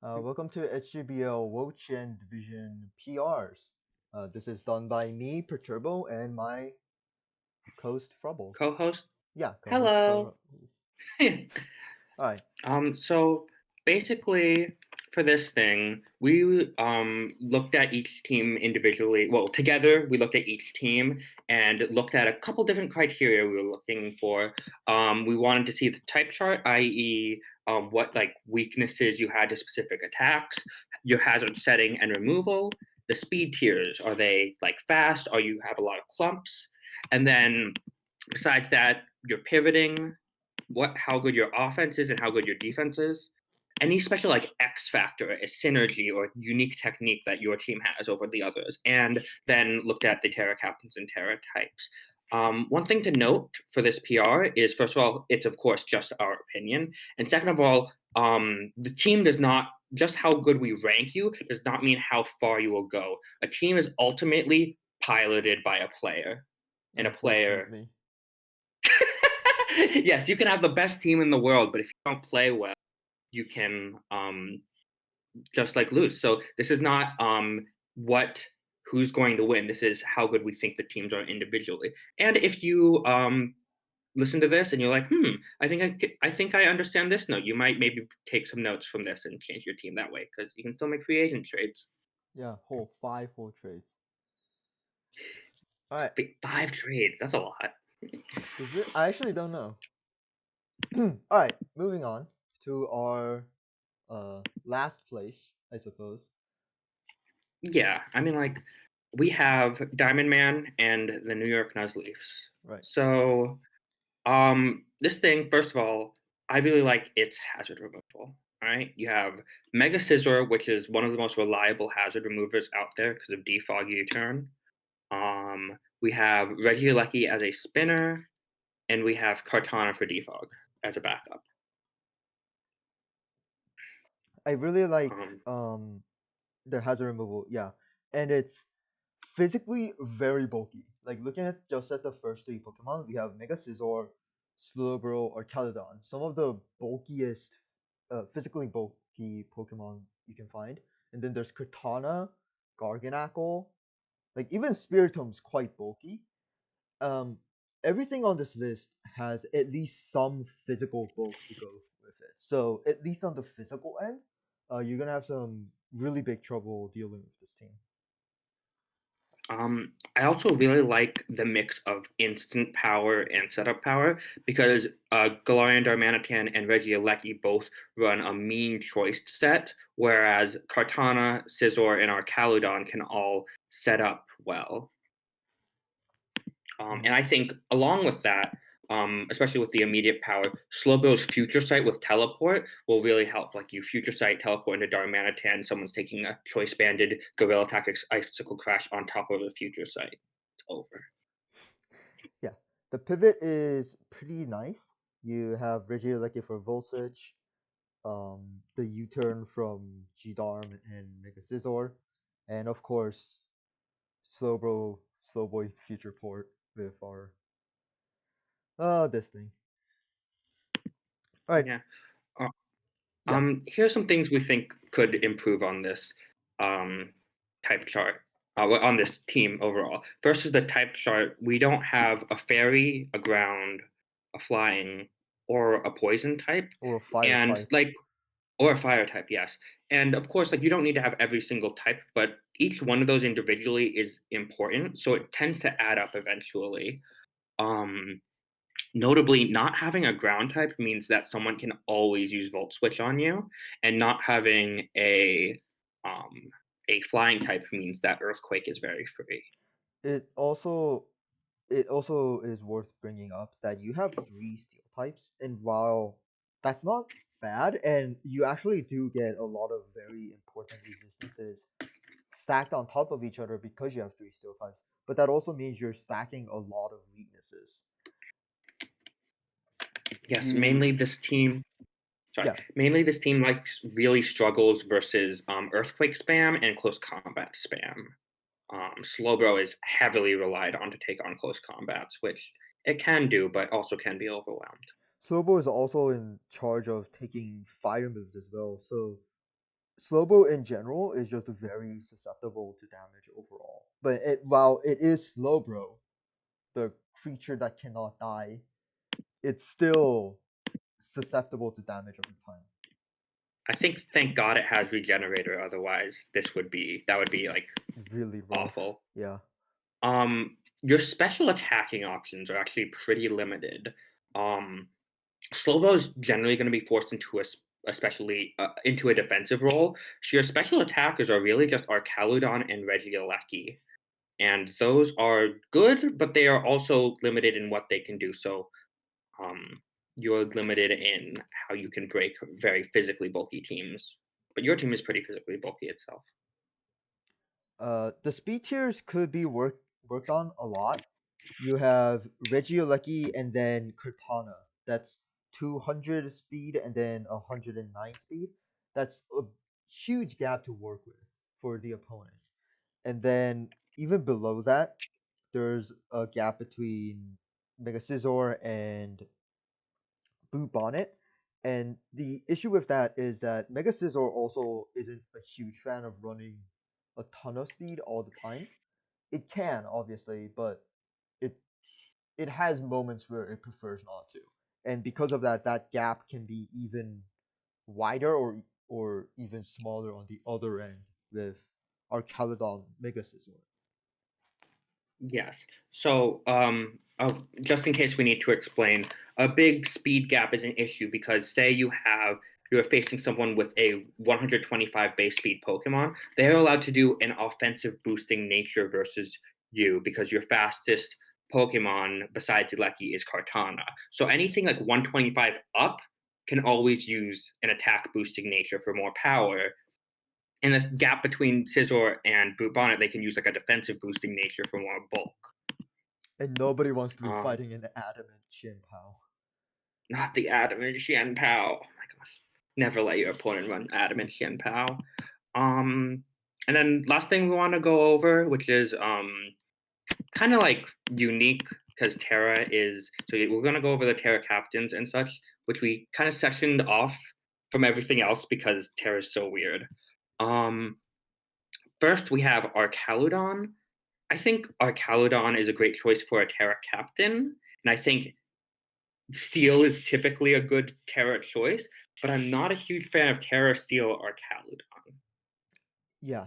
Welcome to SGBL Wo Chien Division PRs. This is done by me, Perturbo, and my co-host Frubbles. Co-host. Yeah, co-host Hello. Frubbles. All right. So basically, for this thing, we looked at each team individually. Well, together we looked at each team and looked at a couple different criteria we were looking for. We wanted to see the type chart, i.e., what like weaknesses you had to specific attacks, your hazard setting and removal, the speed tiers. Are they like fast? Or you have a lot of clumps? And then besides that, your pivoting, how good your offense is and how good your defense is. Any special like X factor, a synergy or unique technique that your team has over the others, and then looked at the Terra captains and Terra types. One thing to note for this PR is, first of all, it's of course just our opinion, and second of all, the team does not just how good we rank you does not mean how far you will go. A team is ultimately piloted by a player, and a player Unfortunately. yes, you can have the best team in the world, but if you don't play well, you can just like lose. So this is not what who's going to win. This is how good we think the teams are individually. And if you listen to this and you're like, I think I understand this note, you might maybe take some notes from this and change your team that way because you can still make free agent trades. Yeah, whole five full trades. All right. Five trades, that's a lot. Is it? I actually don't know. All right. Moving on to our last place, I suppose. Yeah, I mean, like, we have Diamond Man and the New York Nuzleafs. Right. So, this thing, first of all, I really like its hazard removal. All right, you have Mega Scissor, which is one of the most reliable hazard removers out there because of defog U-turn. We have Regieleki as a spinner, and we have Cartana for defog as a backup. I really like Um, the hazard removal, yeah. And it's physically very bulky. Like looking at just at the first three Pokemon, we have Mega Scizor, Slowbro, or Caledon. Some of the bulkiest, physically bulky Pokemon you can find. And then there's Katana, Garganacl, like even Spiritom's quite bulky. Um, Everything on this list has at least some physical bulk to go with it. So at least on the physical end, you're gonna have some really big trouble dealing with this team. I also really like the mix of instant power and setup power because Galarian Darmanitan and Regieleki both run a mean choiced set, whereas Kartana, Scizor, and Arcaludon can all set up well. Hmm. And I think along with that, especially with the immediate power, Slowbro's Future Sight with Teleport will really help. Like you Future Sight, teleport into Darmanitan, someone's taking a Choice Banded Gorilla Tactics Icicle Crash on top of the Future Sight. It's over. Yeah, the pivot is pretty nice. You have Regieleki for Voltage, the U-turn from G-Darm and Mega Scizor, and of course Slowboy Future Port with our this thing. All right, Yeah. Uh, yeah. Here's some things we think could improve on this um, type chart, on this team overall. First is the type chart. We don't have a fairy, a ground, a flying, or a poison type, Or a fire and type. like or a fire type, yes. And of course, like you don't need to have every single type, but each one of those individually is important, so it tends to add up eventually. Um, Notably, not having a ground type means that someone can always use Volt Switch on you, and not having um, a flying type means that Earthquake is very free. It also it also is worth bringing up that you have three steel types, and while that's not bad, and you actually do get a lot of very important resistances stacked on top of each other because you have three steel types, but that also means you're stacking a lot of weaknesses. Yes, You mainly this team. Sorry, Yeah, mainly this team really struggles versus Earthquake spam and close combat spam. Slowbro is heavily relied on to take on close combats, which it can do, but also can be overwhelmed. Slobo is also in charge of taking fire moves as well, so Slowbo in general is just very susceptible to damage overall. But while it is Slowbro, the creature that cannot die, it's still susceptible to damage over time. I think thank God it has regenerator. Otherwise, that would be like Really rough. awful. Yeah. Your special attacking options are actually pretty limited. Um, Slowbo is generally going to be forced into especially into a defensive role. So your special attackers are really just Arcaludon and Regieleki, and those are good, but they are also limited in what they can do. So um, you're limited in how you can break very physically bulky teams. But your team is pretty physically bulky itself. The speed tiers could be worked on a lot. You have Regieleki and then Cortana. That's 200 speed and then 109 speed. That's a huge gap to work with for the opponent. And then even below that, there's a gap between Mega Scizor and Blue Bonnet. And the issue with that is that Mega Scizor also isn't a huge fan of running a ton of speed all the time. It can obviously, but it it has moments where it prefers not to. And because of that, that gap can be even wider or even smaller on the other end with our Caledon Mega Scizor. Yes. So, just in case we need to explain, a big speed gap is an issue because say you're facing someone with a 125 base speed Pokemon, they're allowed to do an offensive boosting nature versus you because your fastest Pokemon besides Lucky is Kartana. So anything like 125 up can always use an attack boosting nature for more power. In the gap between Scizor and Boot Bonnet, they can use like a defensive boosting nature for more bulk. And nobody wants to be Um, fighting an adamant Shinpao. Not the Adamant Xian Pao. Oh my gosh. Never let your opponent run Adamant Xian Pao. Um, and then last thing we want to go over, which is kind of like unique because Terra is. So we're going to go over the Terra captains and such, which we kind of sectioned off from everything else because Terra is so weird. Um, First, we have Arcaludon. I think Arcaludon is a great choice for a Terra captain, and I think Steel is typically a good Terra choice, but I'm not a huge fan of Terra Steel or Caludon. Yeah,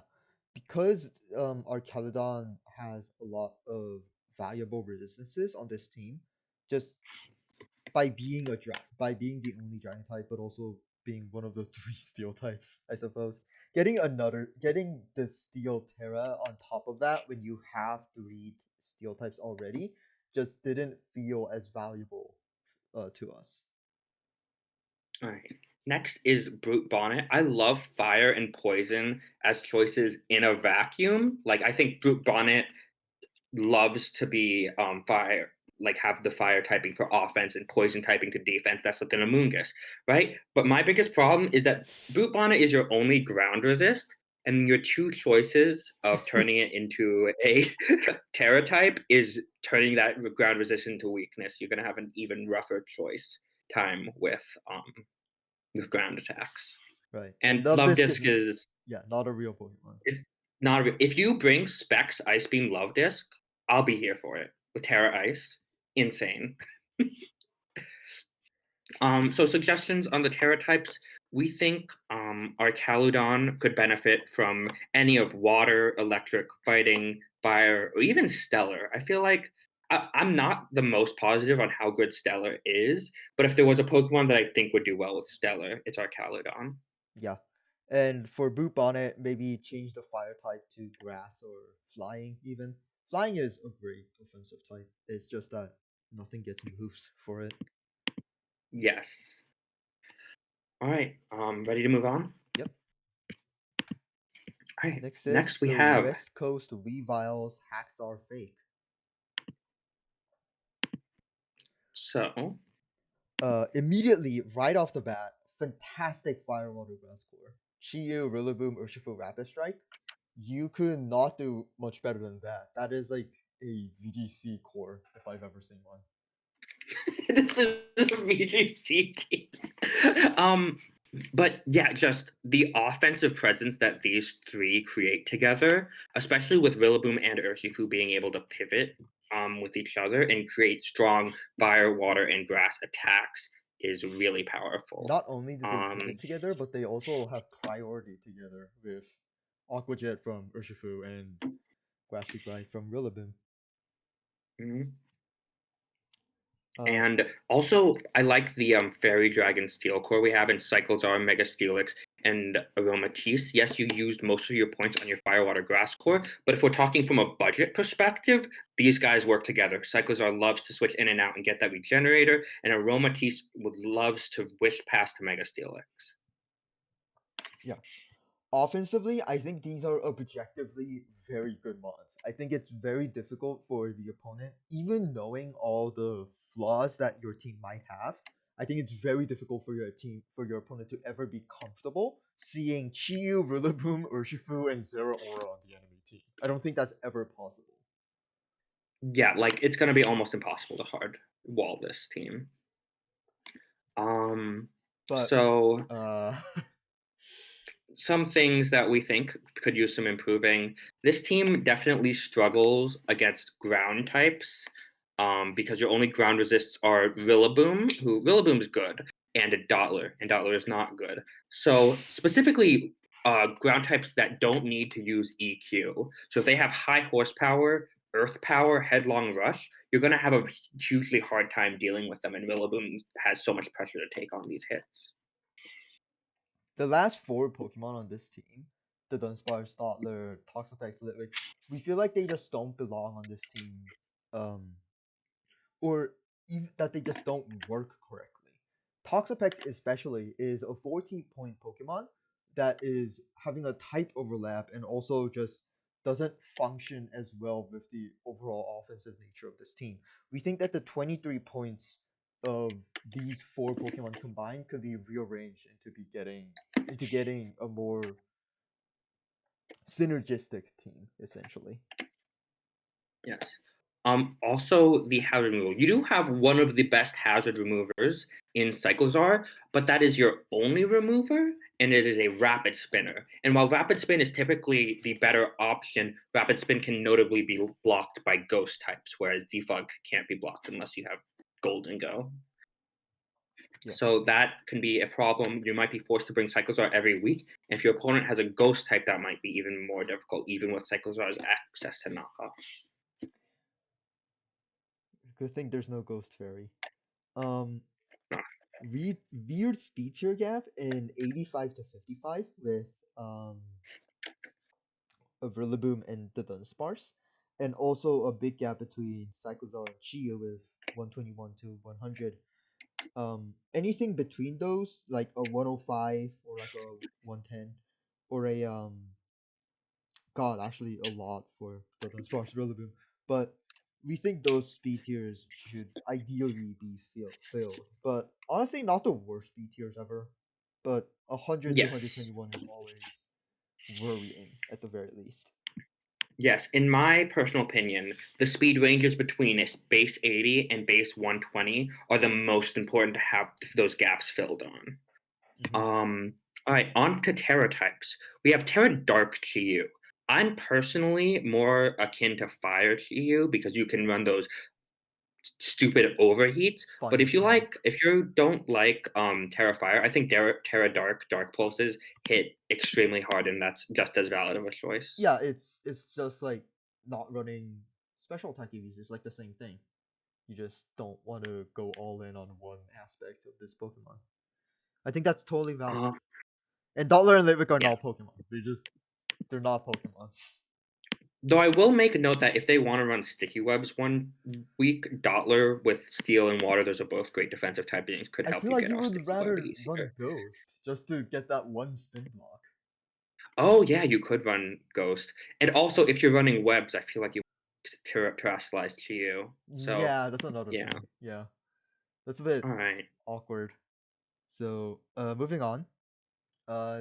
because our Caledon has a lot of valuable resistances on this team, just by being the only dragon type, but also being one of the three steel types, I suppose. Getting the steel Terra on top of that when you have three steel types already just didn't feel as valuable to us. All right. Next is Brute Bonnet. I love fire and poison as choices in a vacuum. Like I think Brute Bonnet loves to be fire, like have the fire typing for offense and poison typing to defense. That's within a Moongus, right? But my biggest problem is that Boot Bonnet is your only ground resist, and your two choices of turning it into a Terra type is turning that ground resist into weakness. You're gonna have an even rougher choice time with ground attacks. Right. And And Love Love Disc Disc is is yeah, not a real Pokemon. it's not a if you bring Specs Ice Beam Love Disc, I'll be here for it with Terra Ice. Insane. So suggestions on the Terra types. We think our Caludon could benefit from any of water, electric, fighting, fire, or even stellar. I feel like I'm not the most positive on how good stellar is, but if there was a Pokemon that I think would do well with stellar, it's our Caludon. Yeah. And for Boot Bonnet, maybe change the fire type to grass or flying even. Flying is a great offensive type. It's just that nothing gets moves for it. Yes. All right. Ready to move on? Yep. All right. Next is Next we the have West Coast Weavile's Haxar Fake. so Immediately, right off the bat, fantastic Fire Water Grass core. Chiyu, Rillaboom, Urshifu, Rapid Strike. You could not do much better than that. That is like a VGC core if I've ever seen one. this is a VGC team. But yeah, just the offensive presence that these three create together, especially with Rillaboom and Urshifu being able to pivot with each other and create strong fire, water, and grass attacks, is really powerful. Not only do they Um, pivot together, but they also have priority together with Aqua Jet from Urshifu and Grass Glide from Rillaboom. mhm. Uh, And also, I like the Fairy Dragon Steel Core we have in Cyclezar, Mega Steelix, and Aromatisse. Yes, you used most of your points on your Fire Water Grass Core, but if we're talking from a budget perspective, these guys work together. Cyclezar loves to switch in and out and get that regenerator, and Aromatisse would loves to wish past to Mega Steelix. yeah. Offensively, I think these are objectively very good mods. I think it's very difficult for the opponent, even knowing all the flaws that your team might have. I think it's very difficult for your team, for your opponent to ever be comfortable seeing Chiyu, Rillaboom, Urshifu, and Zera Aura on the enemy team. I don't think that's ever possible. Yeah, like it's gonna be almost impossible to hard wall this team. Um, But so uh some things that we think could use some improving. This team definitely struggles against ground types because your only ground resists are Rillaboom, who Rillaboom's good, and Dottler is not good. So specifically, ground types that don't need to use EQ. So if they have high horsepower, earth power, headlong rush, you're going to have a hugely hard time dealing with them, and Rillaboom has so much pressure to take on these hits. the last four Pokemon on this team, the Dunsparce, Stotler, Toxapex, Litwick, we feel like they just don't belong on this team. Um, or even that they just don't work correctly. Toxapex especially is a 14-point Pokemon that is having a type overlap and also just doesn't function as well with the overall offensive nature of this team. We think that the 23 points of these four Pokemon combined could be rearranged into getting a more synergistic team, essentially. Yes. Also, the hazard removal. You do have one of the best hazard removers in Cyclezar, but that is your only remover, and it is a rapid spinner. And while rapid spin is typically the better option, rapid spin can notably be blocked by ghost types, whereas defog can't be blocked unless you have golden go. Yes. So that can be a problem. You might be forced to bring Cyclezar every week. And if your opponent has a ghost type, that might be even more difficult, even with Cyclezar's access to knockoff. Good thing there's no Ghost Fairy. Um, No. weird speed tier gap in 85 to 55 with a Rillaboom and the Dunsparce, and also a big gap between Cyclozar and Chia with 121 to 100. Anything between those, like a 105 or like a 110, or a God, actually a lot for the Dunsparce Rillaboom, but we think those speed tiers should ideally be filled. But honestly, not the worst speed tiers ever. But 100 to Yes. 121 is always worrying at the very least. Yes, in my personal opinion, the speed ranges between base 80 and base 120 are the most important to have those gaps filled on. Hmm. Um, all right, on to Terra types. We have Terra Dark Chi. I'm personally more akin to Fire Chi because you can run those stupid overheats. But Fun, yeah. if you don't like Terra Fire, I think Terra Dark Pulses hit extremely hard, and that's just as valid of a choice. Yeah, it's just like not running special attack EVs. It's like the same thing. You just don't want to go all in on one aspect of this Pokemon. I think that's totally valid. Uh, And Dottler and Litwick are yeah. not Pokemon. They're not Pokemon. Though I will make a note that if they want to run sticky webs one week, Dottler with steel and water, those are both great defensive typings, could I help feel you like get you off would sticky web rather run easier. Ghost just to get that one spin block. Oh yeah, you could run Ghost, and also if you're running webs, I feel like you terrestrialize Chiyu. So Yeah, that's another yeah, thing. Yeah, that's a bit all right. awkward. So, moving on.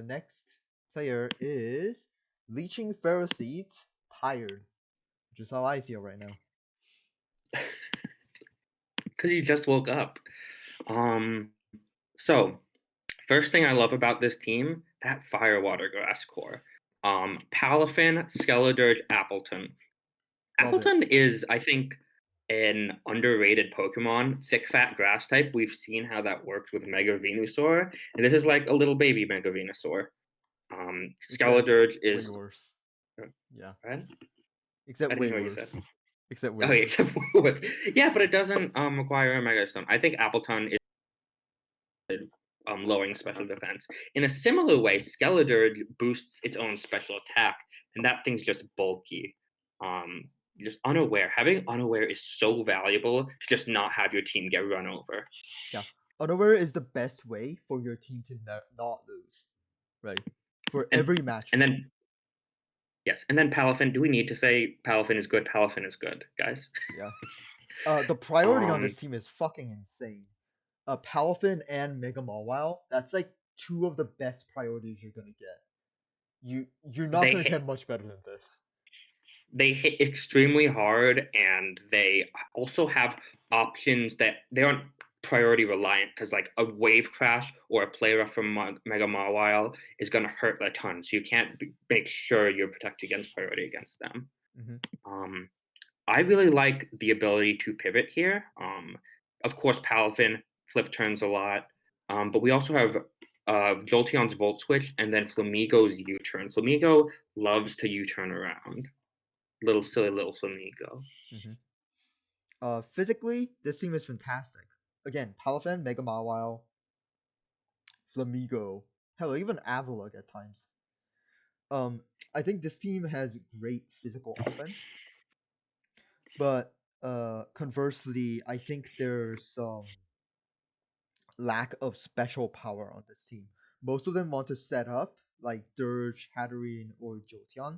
Next player is Leeching Ferroseed Tired, which is how I feel right now. Because you just woke up. Um, so First thing I love about this team, that fire water grass core. Palafin, Skeledirge, Appleton. Love it. Appleton is, I think, an underrated Pokemon, thick fat grass type. We've seen how that works with Mega Venusaur, and this is like a little baby Mega Venusaur. Except Skeledirge way is. worse. uh, Yeah. What? Except I didn't way hear what you said. worse. Except way Oh, yeah, worse. except was yeah, but it doesn't require a Mega Stone. I think Appleton is lowering special defense. In a similar way, Skeledirge boosts its own special attack, and that thing's just bulky. Um, just unaware. Having unaware is so valuable to just not have your team get run over. Yeah. Unaware is the best way for your team to not lose, right? For And every and matchup. then yes, and then Palafin. Do we need to say Palafin is good? Palafin is good, guys. Yeah. The priority on Um, this team is fucking insane. Palafin and Mega Mawile, that's like two of the best priorities you're gonna get. You're not they gonna hit get much better than this. they hit extremely hard, and they also have options that they aren't priority reliant because like a wave crash or a play rough from Mega Mawile is going to hurt a ton, so you can't make sure you're protected against priority against them. Hmm. um, I really like the ability to pivot here. Of course, Palafin flip turns a lot, but we also have Jolteon's Volt Switch and then Flamigo's U-turn. Flamigo loves to U-turn around. Little silly little Flamigo. Hmm. Physically, this team is fantastic. Again, Palafin, Mega Mawile, Flamigo, hell, even Avalugg at times. Um, I think this team has great physical offense, but conversely, I think there's some lack of special power on this team. Most of them want to set up like Dirge, Hatterene, or Jolteon,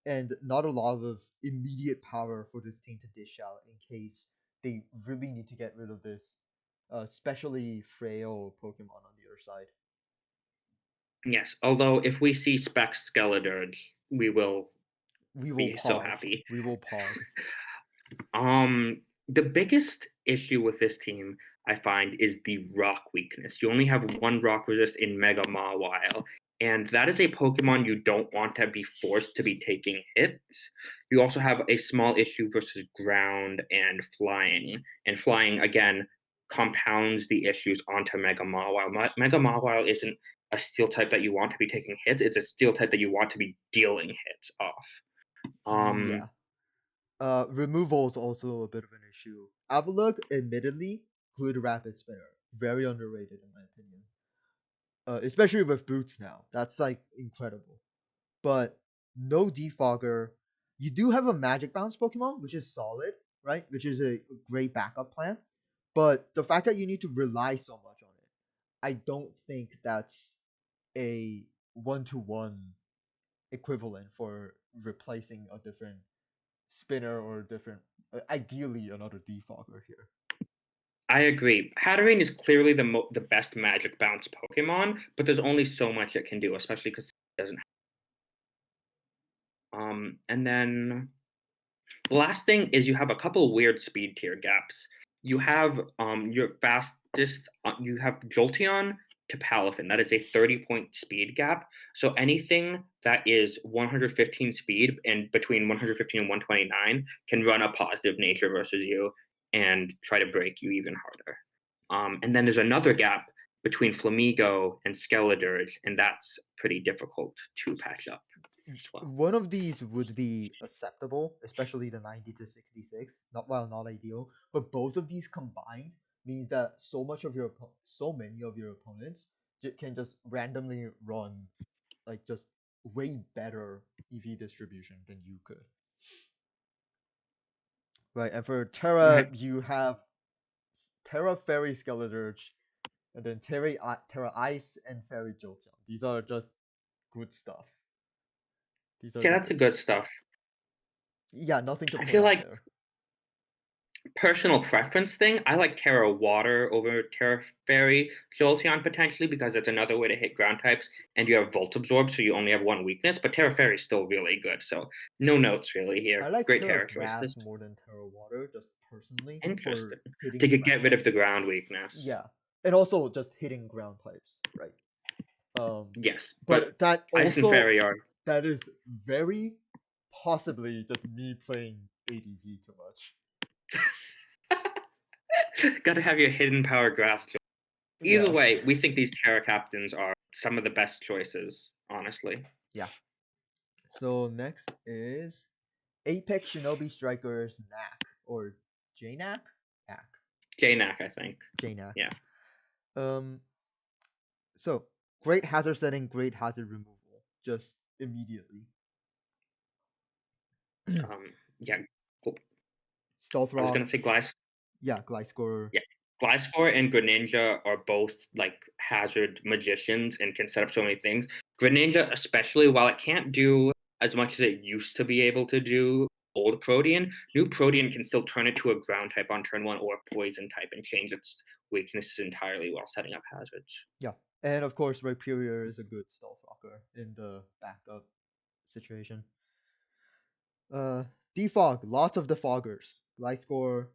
and not a lot of immediate power for this team to dish out in case they really need to get rid of this, especially frail Pokemon on the other side. Yes, although if we see Spec Skeledirge, we will We will be so pog. happy. We will pog. The biggest issue with this team, I find, is the rock weakness. You only have one rock resist in Mega Mawile, and that is a Pokemon you don't want to be forced to be taking hits. You also have a small issue versus ground and flying again compounds the issues onto Mega Mawile. Mega Mawile isn't a steel type that you want to be taking hits; it's a steel type that you want to be dealing hits off. Um, Yeah. Removal is also a bit of an issue. Avalugg, admittedly, good rapid spinner. Very underrated in my opinion. Especially with boots now. That's like incredible. But no defogger. You do have a magic bounce Pokemon, which is solid, right? Which is a great backup plan. But the fact that you need to rely so much on it, I don't think that's a one-to-one equivalent for replacing a different spinner or different, ideally another defogger here. I agree. Hatterene is clearly the best Magic Bounce Pokemon, but there's only so much it can do, especially because it doesn't. And then the last thing is you have a couple weird speed tier gaps. You have your fastest. You have Jolteon to Palafin. That is a 30-point speed gap. So anything that is 115 speed and between 115 and 129 can run a positive nature versus you and try to break you even harder. And then there's another gap between Flamigo and Skeledirge, and that's pretty difficult to patch up as well. One of these would be acceptable, especially the 90 to 66. Not ideal, but both of these combined means that so many of your opponents can just randomly run like just way better EV distribution than you could. Right, and for Terra, Right. you have Terra Fairy Skeledirge, and then Terra Ice and Fairy Jolteon. These are just good stuff. These are Yeah, the that's a good good stuff. stuff. Yeah, nothing to I point feel out like there. personal preference thing. I like Terra Water over Terra Fairy Jolteon potentially because it's another way to hit ground types, and you have Volt Absorb, so you only have one weakness. But Terra Fairy is still really good, so no notes really I here. like Great Terra Terra choices. Grass more than Terra Water, just personally, Interesting. for hitting To ground get rid of the types. ground weakness. Yeah. and also just hitting ground types, right? Um, Yes, but but that Ice and also Fairy are that is very possibly just me playing ADV too much. gotta have your hidden power grass. Either Yeah, way, we think these Terra Captains are some of the best choices, honestly. yeah. So next is Apex Shinobi Strikers Knack or JNAC? Knack. JNAC, I think. JNAC. Yeah. Um, so great hazard setting, great hazard removal, just immediately. Yeah. Stealth I was gonna Rock, say Glyce. yeah, Gliscor, Yeah. Gliscor and Greninja are both like hazard magicians and can set up so many things. Greninja, especially, while it can't do as much as it used to be able to do, old Protean, new Protean can still turn it to a ground type on turn one or a poison type and change its weaknesses entirely while setting up hazards. yeah, and of course Rhyperior is a good Stealth Rocker in the backup situation. Defog, lots of defoggers. Gliscor,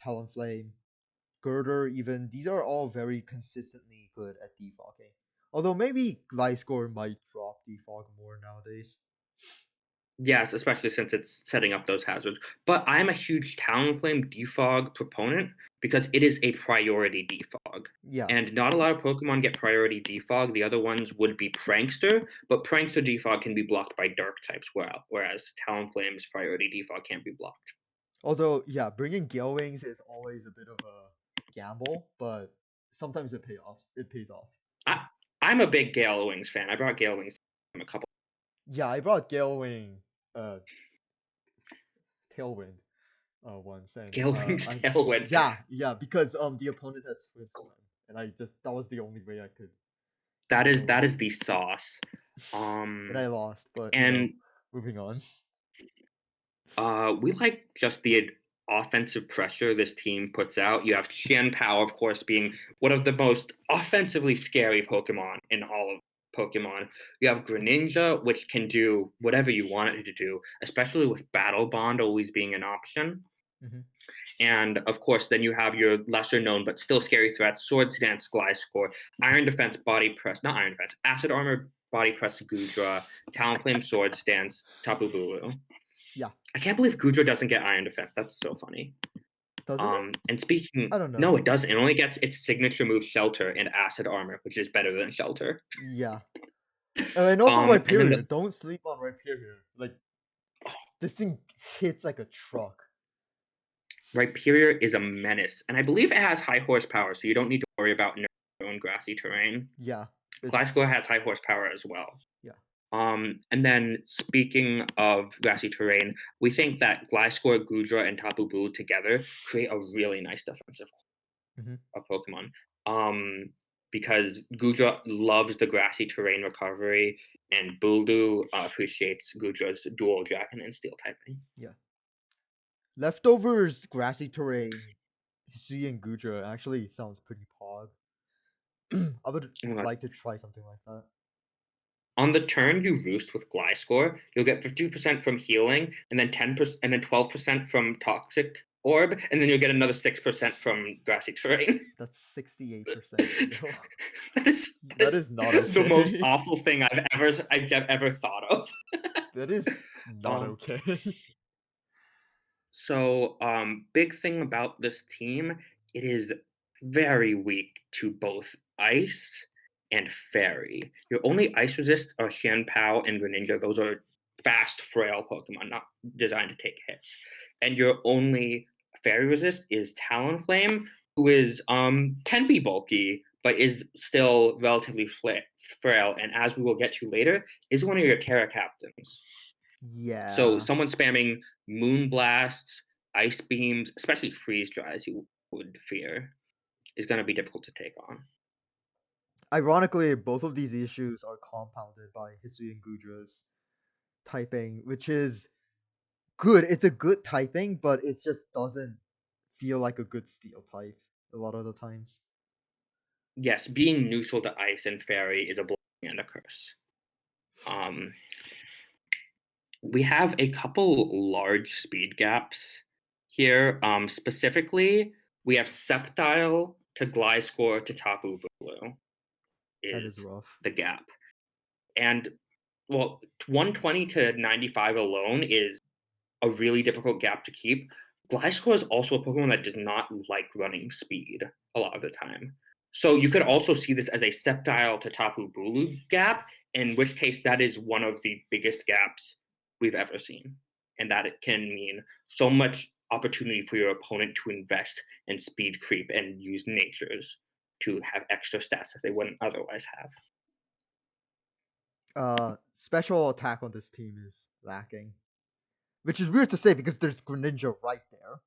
Talonflame, Girder, even these are all very consistently good at defogging. Although maybe Gliscor might drop defog more nowadays. Yes, especially since it's setting up those hazards. But I'm a huge Talonflame defog proponent because it is a priority defog. Yes. And not a lot of Pokemon get priority defog. The other ones would be Prankster, but Prankster defog can be blocked by dark types, well, whereas Talonflame's priority defog can't be blocked. Although, yeah, bringing Gale Wings is always a bit of a gamble, but sometimes it pays off. I, I'm a big Gale Wings fan. I brought Gale Wings a couple. Yeah, I brought Gale Wing uh Tailwind once, and Gale Wings I Tailwind. yeah, because the opponent had swim, and I just that was the only way I could deal with That it. is the sauce. And Um I lost, but and moving on. We like just the offensive pressure this team puts out. You have Xian Pao, of course, being one of the most offensively scary Pokemon in all of Pokemon. You have Greninja, which can do whatever you want it to do, especially with Battle Bond always being an option. Hmm. And of course, then you have your lesser known but still scary threats: Swords Dance, Gliscor, Iron Defense, Body Press, not Iron Defense, Acid Armor, Body Press, Gudra, Talonflame, Swords Dance, Tapu Bulu. Yeah, I can't believe Gudra doesn't get Iron Defense. That's so funny. doesn't it? And speaking, I don't know. no, it doesn't. It only gets its signature move, Shelter, and Acid Armor, which is better than Shelter. Yeah, and also And then Rhyperior. the Don't sleep on Rhyperior. Like this thing hits like a truck. Rhyperior is a menace, and I believe it has high horsepower, so you don't need to worry about your own grassy terrain. Yeah, it's Gliscor has high horsepower as well. yeah. And then speaking of grassy terrain, we think that Gliscor, Gudra, and Tapu Bulu together create a really nice defensive Hmm. of Pokemon. Um, because Gudra loves the grassy terrain recovery, and Bulu appreciates Gudra's dual dragon and steel typing. Yeah. Leftovers, grassy terrain, Hisui and Gudra actually sounds pretty pog. I would Oh my God. like to try something like that. On the turn you roost with Gliscor, you'll get 50% from healing, and then 10%, and then 12% from toxic orb, and then you'll get another 6% from grassy terrain. That's 68% heal. That That is is not the most okay. awful thing I've ever thought of. That is not Um, okay. So, big thing about this team, it is very weak to both ice and fairy. Your only ice resist are Pao and Greninja. Those are fast, frail Pokemon, not designed to take hits. And your only fairy resist is Talonflame, who is can be bulky, but is still relatively frail. And as we will get to later, is one of your Terra captains. So Yeah. someone spamming moon blasts, ice beams, especially freeze dries, you would fear, is going to be difficult to take on. Ironically, both of these issues are compounded by Hisui and Gudra's typing, which is good. It's a good typing, but it just doesn't feel like a good steel type a lot of the times. Yes, being neutral to ice and fairy is a blessing and a curse. Um, we have a couple large speed gaps here. Specifically, we have Sceptile to Gliscor to Tapu Bulu That is is rough. the gap. And well, 120 to 95 alone is a really difficult gap to keep. Gliscor is also a Pokemon that does not like running speed a lot of the time. So you could also see this as a Sceptile to Tapu Bulu gap, in which case that is one of the biggest gaps we've ever seen. And that it can mean so much opportunity for your opponent to invest in speed creep and use natures to have extra stats that they wouldn't otherwise have. Special attack on this team is lacking, which is weird to say because there's Greninja right there,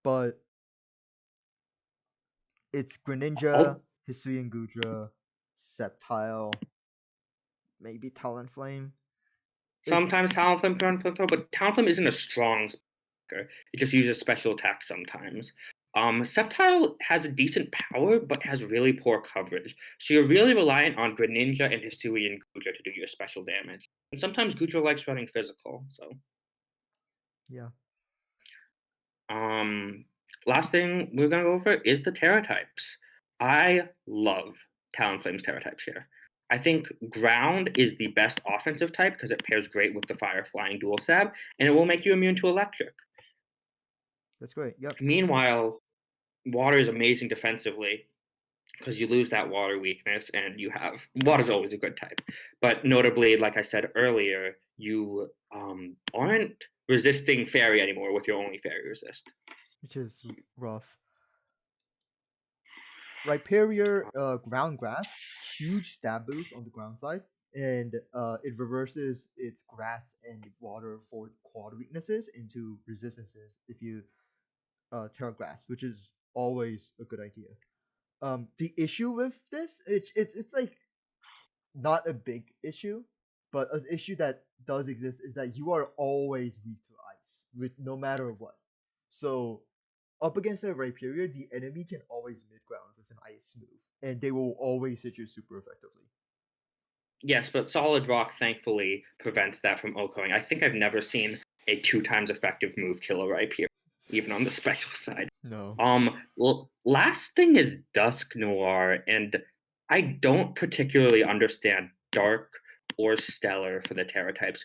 but it's Greninja, All Hisuian Gudra, Sceptile, maybe Talonflame. Sometimes It's Talonflame can run Flame but Talonflame isn't a strong speaker. It just uses special attack sometimes. Sceptile has a decent power, but has really poor coverage. So you're really reliant on Greninja and Hisui and Gudra to do your special damage. And sometimes Gudra likes running physical. So, yeah, um, last thing we're gonna go over is the Terra types. I love Talonflame's Terra types here. I think Ground is the best offensive type because it pairs great with the Fire Flying Dual Stab, and it will make you immune to Electric. that's great. Yep, Meanwhile, Water is amazing defensively because you lose that water weakness and you have water's always a good type. But notably, like I said earlier, you aren't resisting fairy anymore with your only fairy resist. which is rough. Rhyperior, ground grass, huge stab boost on the ground side, and it reverses its grass and water for quad weaknesses into resistances if you Terra grass, which is always a good idea. The issue with this, it's like not a big issue, but an issue that does exist is that you are always weak to ice, with no matter what. So up against the Rhyperior, the enemy can always mid ground with an ice move, and they will always hit you super effectively. Yes, but Solid Rock thankfully prevents that from occurring. I think I've never seen a 2 times effective move kill a Rhyperior, even on the special side. No. Well, last thing is Dusk Noir, and I don't particularly understand Dark or Stellar for the Terra types.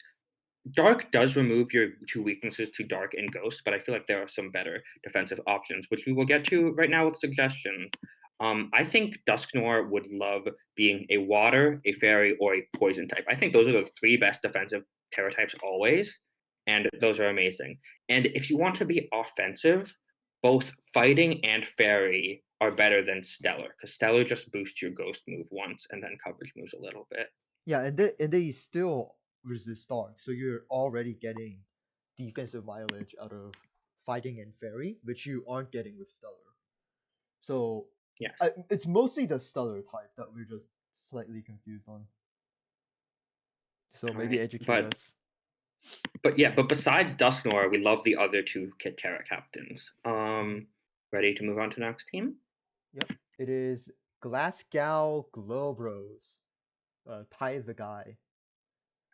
Dark does remove your two weaknesses to Dark and Ghost, but I feel like there are some better defensive options, which we will get to right now with suggestions. I think Dusk Noir would love being a Water, a Fairy, or a Poison type. I think those are the three best defensive Terra types always, and those are amazing. And if you want to be offensive, both Fighting and Fairy are better than Stellar, because Stellar just boosts your Ghost move once and then coverage moves a little bit. Yeah, and they still resist dark, so you're already getting defensive mileage out of fighting and fairy, which you aren't getting with stellar. So Yes. it's mostly the stellar type that we're just slightly confused on. So All maybe right. educate But us. but besides Dusknoir, we love the other two Kit Terra captains. Ready to move on to next team? Yep, it is Glasgow Globros. Ty the guy.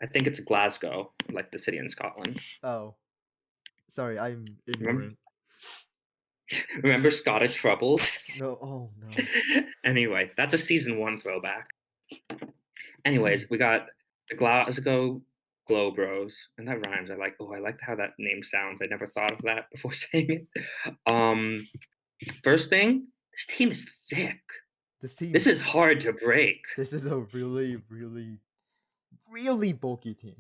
I think it's Glasgow, like the city in Scotland. Oh, sorry, I'm Remember, ignorant. remember Scottish Troubles? No, oh no. Anyway, that's a season one throwback. Anyways, we got the Glasgow Glow Bros, and that rhymes. I like how that name sounds. I never thought of that before saying it. First thing, this team is thick. This team This is is hard to break. this is a really, really, really bulky team.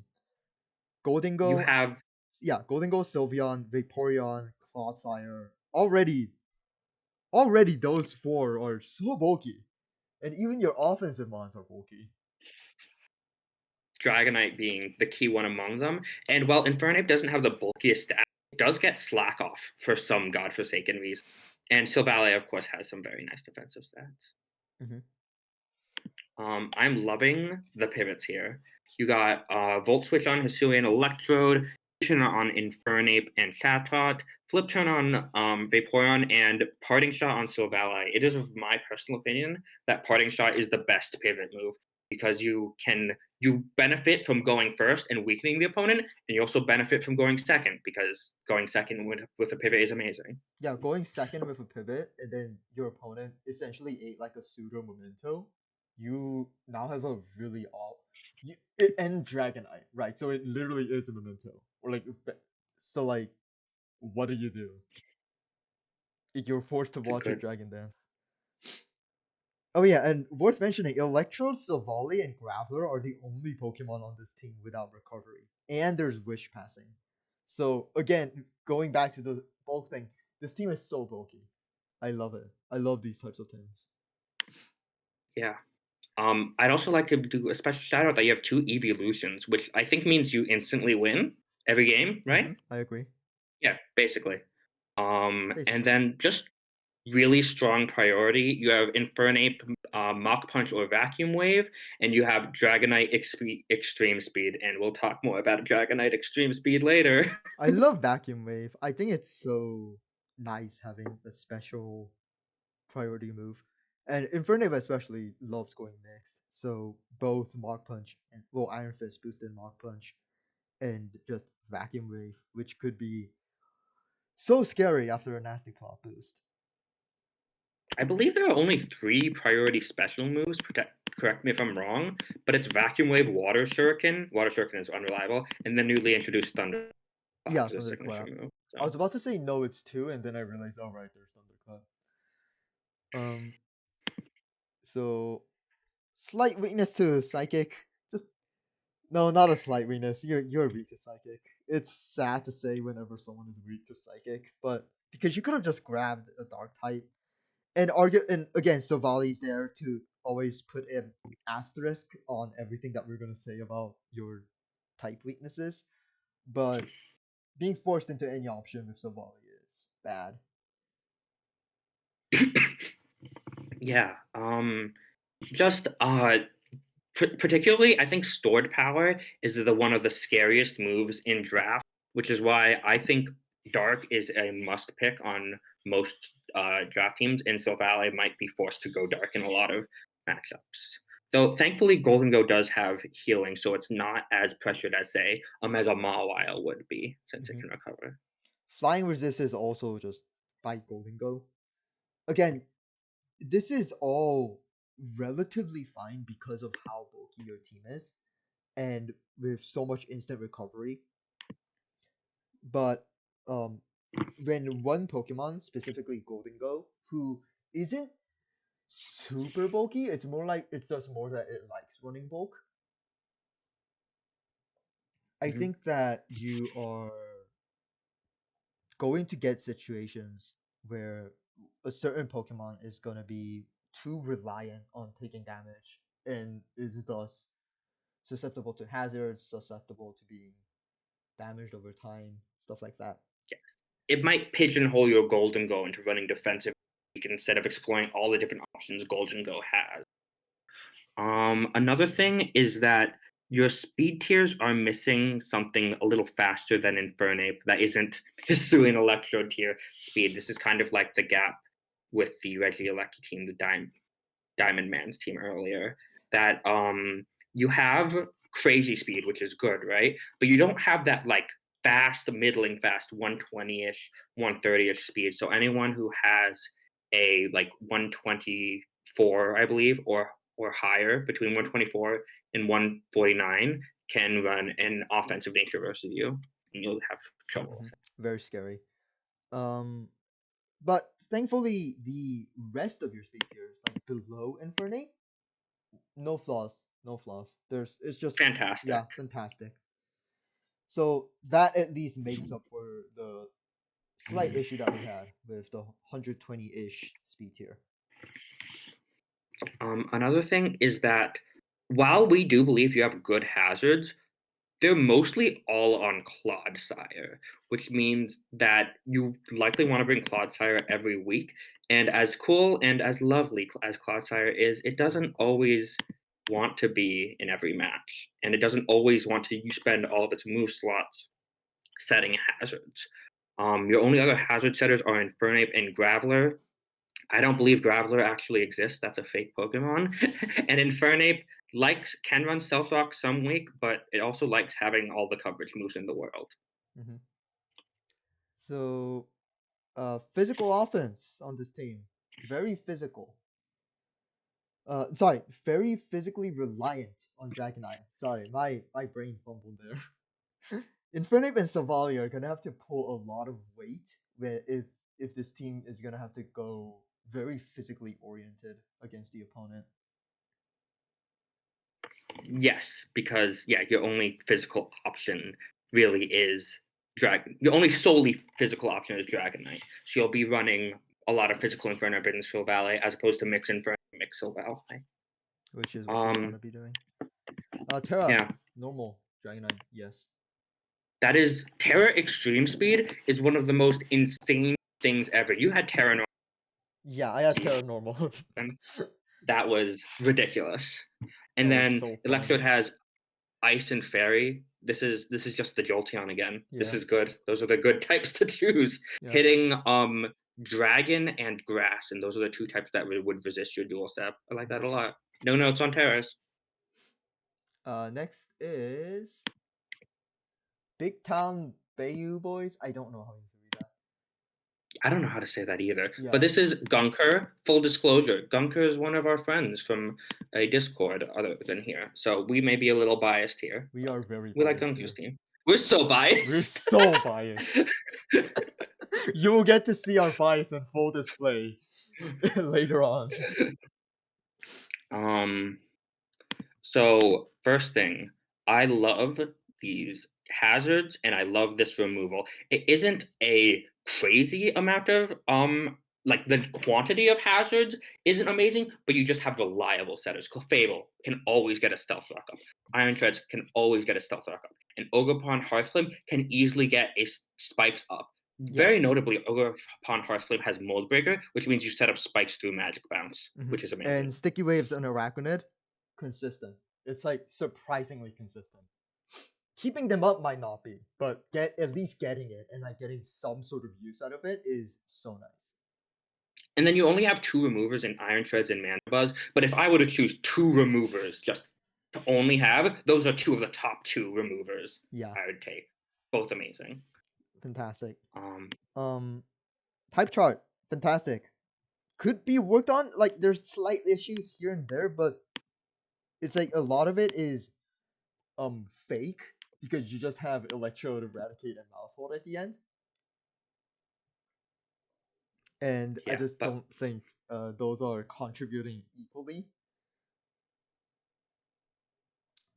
Golden You Go, have yeah, Golden Go, Sylveon, Vaporeon, Clodsire. Already those four are so bulky. And even your offensive mons are bulky. Dragonite being the key one among them. And while Infernape doesn't have the bulkiest stat, it does get Slack off for some godforsaken reason. And Silvally, of course, has some very nice defensive stats. Mm-hmm. I'm loving the pivots here. You got Volt Switch on Hisuian Electrode, turn on Infernape and Chatot, Flip Turn on Vaporeon, and Parting Shot on Silvally. It is, of my personal opinion, that Parting Shot is the best pivot move because you can you benefit from going first and weakening the opponent, and you also benefit from going second because going second with a pivot is amazing. Yeah, going second with a pivot, and then your opponent essentially ate like a pseudo memento. You now have a really all and Dragonite, right? So it literally is a memento, or like so like what do you do? You're forced to It's a watch a good. Dragon Dance. Oh yeah, and worth mentioning, Electrode, Silvally, and Graveler are the only Pokemon on this team without recovery. And there's Wish Passing. So again, going back to the bulk thing, this team is so bulky. I love it. I love these types of teams. Yeah. I'd also like to do a special shout out that you have two evolutions, which I think means you instantly win every game, right? I agree. Yeah, basically. And Basically. then just really strong priority. You have Infernape, Mach Punch or Vacuum Wave, and you have Dragonite Extreme Speed. And we'll talk more about Dragonite Extreme Speed later. I love Vacuum Wave. I think it's so nice having a special priority move. And Infernape especially loves going next. So both Mach Punch and Iron Fist boosted Mach Punch and just Vacuum Wave, which could be so scary after a nasty claw boost. I believe there are only three priority special moves. Correct me if I'm wrong, but it's Vacuum Wave, Water Shuriken. Water Shuriken is unreliable, and the newly introduced Thunder Yeah, is a signature Thunderclap. move. I was So about to say no, it's two, and then I realized, oh right, there's Thunderclap. Um, so slight weakness to Psychic. Just no, not a slight weakness. You're weak to Psychic. It's sad to say whenever someone is weak to Psychic, but because you could have just grabbed a Dark type and argue, and again, Savali's there to always put an asterisk on everything that we're gonna say about your type weaknesses. But being forced into any option with Savali is bad. yeah, just particularly, I think stored power is the one of the scariest moves in draft, which is why I think Dark is a must pick on most draft teams, and Silvally might be forced to go Dark in a lot of matchups. Though thankfully, Golden Go does have healing, so it's not as pressured as say a Mega Mawile would be, since it Mhm. can recover. Flying resist is also just bite golden go. Again, this is all relatively fine because of how bulky your team is, and with so much instant recovery. But um, when one Pokemon, specifically Golden Go, who isn't super bulky, it's more like it's just more that it likes running bulk. I Mhm. think that you are going to get situations where a certain Pokemon is going to be too reliant on taking damage and is thus susceptible to hazards, susceptible to being damaged over time, stuff like that. It might pigeonhole your Golden Go into running defensive instead of exploring all the different options Golden Go has. Another thing is that your speed tiers are missing something a little faster than Infernape that isn't Hisuian Electro tier speed. This is kind of like the gap with the Regieleki team, the Diamond Man's team earlier. That you have crazy speed, which is good, right? But you don't have that like fast, middling fast, 120-ish, 130-ish speed. So anyone who has a like 124, I believe, or higher, between 124 and 149, can run an offensive nature versus you, and you'll have trouble. Very scary. Um, but thankfully, the rest of your speed tiers, like below Infernape, no flaws, no flaws. There's it's just Fantastic. yeah, fantastic. So that at least makes up for the slight issue that we had with the 120-ish speed tier. Another thing is that while we do believe you have good hazards, they're mostly all on Clodsire, which means that you likely want to bring Clodsire every week. And as cool and as lovely as Clodsire is, it doesn't always want to be in every match. And it doesn't always want to you spend all of its move slots setting hazards. Your only other hazard setters are Infernape and Graveler. I don't believe Graveler actually exists. That's a fake Pokemon. And Infernape Can run Stealth Rock some week, but it also likes having all the coverage moves in the world. Hmm. So, physical offense on this team, very physical. Sorry, very physically reliant on Dragonite. Sorry, my brain fumbled there. Infernape and Savali are gonna have to pull a lot of weight where if this team is gonna have to go very physically oriented against the opponent. Yes, because yeah, your only physical option really is Dragon. Your only solely physical option is Dragonite. So you'll be running a lot of physical Inferno in Skill Valley as opposed to Mix Inferno, Mix Skill Valley. Which is what you want Um, to be doing. Terra, yeah, normal Dragonite, yes. that is Terra Extreme Speed is one of the most insane things ever. You had Terra Normal, Yeah, I had Terra normal. and that was ridiculous. That And was then so fun. Electrode has Ice and Fairy. This is just the Jolteon again. This Yeah, is good. Those are the good types to choose. yeah. Hitting Dragon and Grass, and those are the two types that would resist your dual step. I like that a lot. No notes on Terrace. Next is Big Town Bayou Boys. I don't know how you read that. I don't know how to say that either. But Yeah, this is Gunker. Full disclosure, Gunker is one of our friends from a Discord other than here. So we may be a little biased here, we but are very we like biased Gunker's here. team. We're so We're biased. so biased. You'll get to see our bias in full display later on. um So, first thing, I love these hazards and I love this removal. It isn't a crazy amount of like the quantity of hazards isn't amazing, but you just have reliable setters. Clefable can always get a stealth rock up. Iron Treads can always get a stealth rock up. And Ogerpon Hearthflame can easily get a spikes up. Yeah. Very notably, Ogerpon Hearthflame has Mold Breaker, which means you set up spikes through Magic Bounce, which is amazing. And Sticky Waves and Arachnid, consistent. It's like surprisingly consistent. Keeping them up might not be, but at least getting it and like getting some sort of use out of it is so nice. And then you only have two removers in Iron Treads and Mana Buzz. But if I were to choose two removers just to only have, those are two of the top two removers Yeah, I would take. Both amazing. fantastic. Um, Type chart, fantastic. Could be worked on. Like there's slight issues here and there, but it's like a lot of it is fake because you just have Electrode, Eradicate, and Mouse Hold at the end. And I yeah, just but don't think those are contributing equally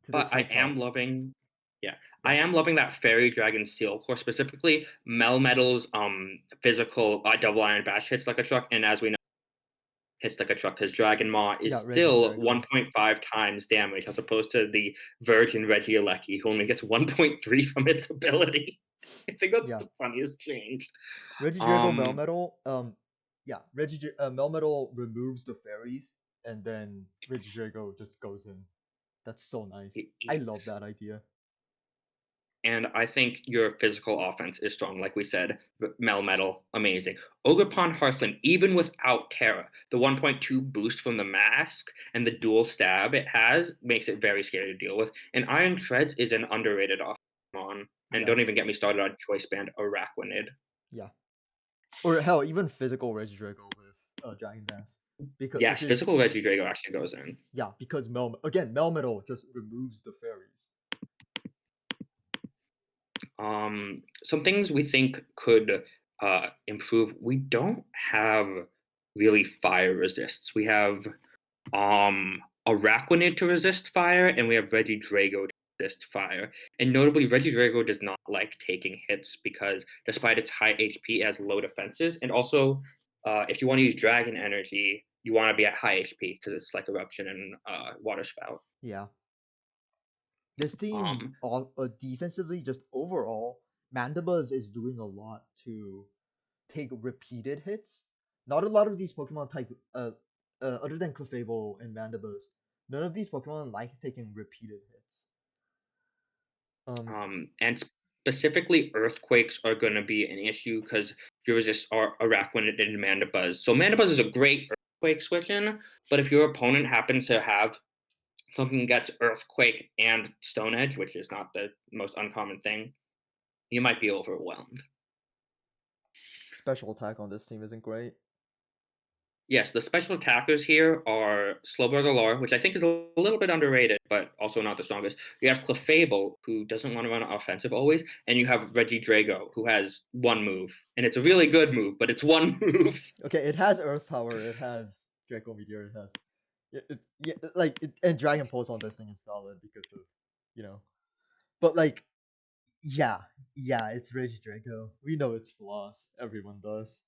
to the I type chart. am loving, yeah, Yeah, I am loving that Fairy Dragon Steel Core, specifically Melmetal's physical double Iron Bash hits like a truck, and as we know, hits like a truck because Dragon Maw is yeah, Reggie still Drago. 1.5 times damage as opposed to the Virgin Regieleki, who only gets 1.3 from its ability. I think that's Yeah, the funniest change. Reggie Drago Um, Melmetal. Yeah, Melmetal removes the fairies, and then Reggie Drago just goes in. That's so nice. I love yes. that idea. And I think your physical offense is strong, like we said. Melmetal, amazing. Ogerpon Hearthland, even without Terra, the 1.2 boost from the mask and the dual stab it has makes it very scary to deal with. And Iron Treads is an underrated offense. And Yeah, don't even get me started on Choice Band Araquanid. yeah. Or hell, even physical Reggie Drago with Dragon Dance, because which Yes, is physical Regidrago actually goes in. yeah, because Melmetal just removes the fairies. Some things we think could improve. We don't have really fire resists. We have Araquanid to resist fire, and we have Regidrago to resist fire. And notably, Regidrago does not like taking hits because, despite its high HP, it has low defenses. And also, if you want to use Dragon Energy, you want to be at high HP because it's like Eruption and Water Spout. Yeah, this team, Um, defensively, just overall, Mandibuzz is doing a lot to take repeated hits. Not a lot of these Pokemon type, other than Clefable and Mandibuzz, none of these Pokemon like taking repeated hits. and specifically, earthquakes are going to be an issue because you resist Araquanid and Mandibuzz. So Mandibuzz is a great earthquake switch in, but if your opponent happens to have something that's Earthquake and Stone Edge, which is not the most uncommon thing, you might be overwhelmed. Special attack on this team isn't great. Yes, the special attackers here are Slowbro Galore, which I think is a little bit underrated, but also not the strongest. You have Clefable, who doesn't want to run offensive always, and you have Reggie Drago, who has one move, and it's a really good move, but it's one move. Okay, it has Earth Power, it has Draco Meteor, it has yeah, like and Dragon Pulse on this thing is valid because of you know, but like yeah, yeah, it's Rage Draco. We know its flaws. Everyone does.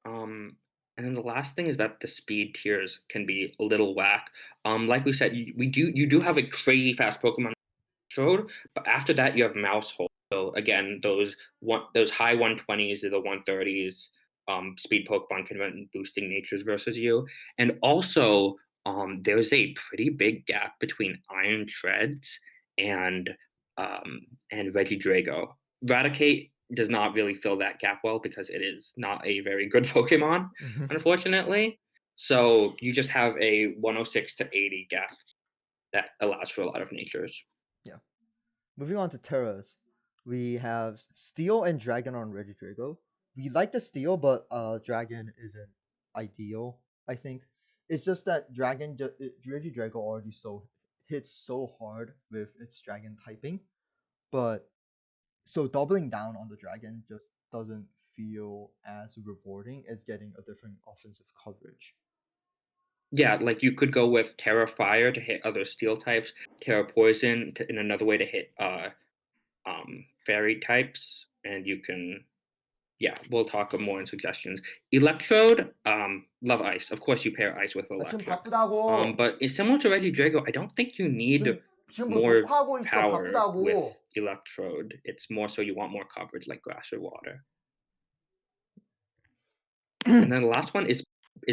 Um, and then the last thing is that the speed tiers can be a little whack. Like we said, you do have a crazy fast Pokemon Road, but after that you have Mousehole. So again, those high 120s to the 130s, speed Pokemon can run boosting natures versus you. And also, there's a pretty big gap between Iron Treads and and Regidrago. Raticate does not really fill that gap well because it is not a very good Pokemon, Hmm. unfortunately. So you just have a 106 to 80 gap that allows for a lot of natures. Yeah. Moving on to Terras, we have Steel and Dragon on Regidrago. We like the Steel, but Dragon isn't ideal. I think it's just that Regidrago already so hits so hard with its Dragon typing, but so doubling down on the Dragon just doesn't feel as rewarding as getting a different offensive coverage. Yeah, like you could go with Terra Fire to hit other steel types, Terra Poison in another way to hit fairy types, and you can yeah, we'll talk more in suggestions. Electrode, love ice. Of course, you pair ice with 아, 지금 electric. 바쁘다고. But it's similar to Regidrago. I don't think you need 지금 뭐 more 녹화하고 있어. power with 바쁘다고. Electrode. It's more so you want more coverage like grass or water. And then the last one is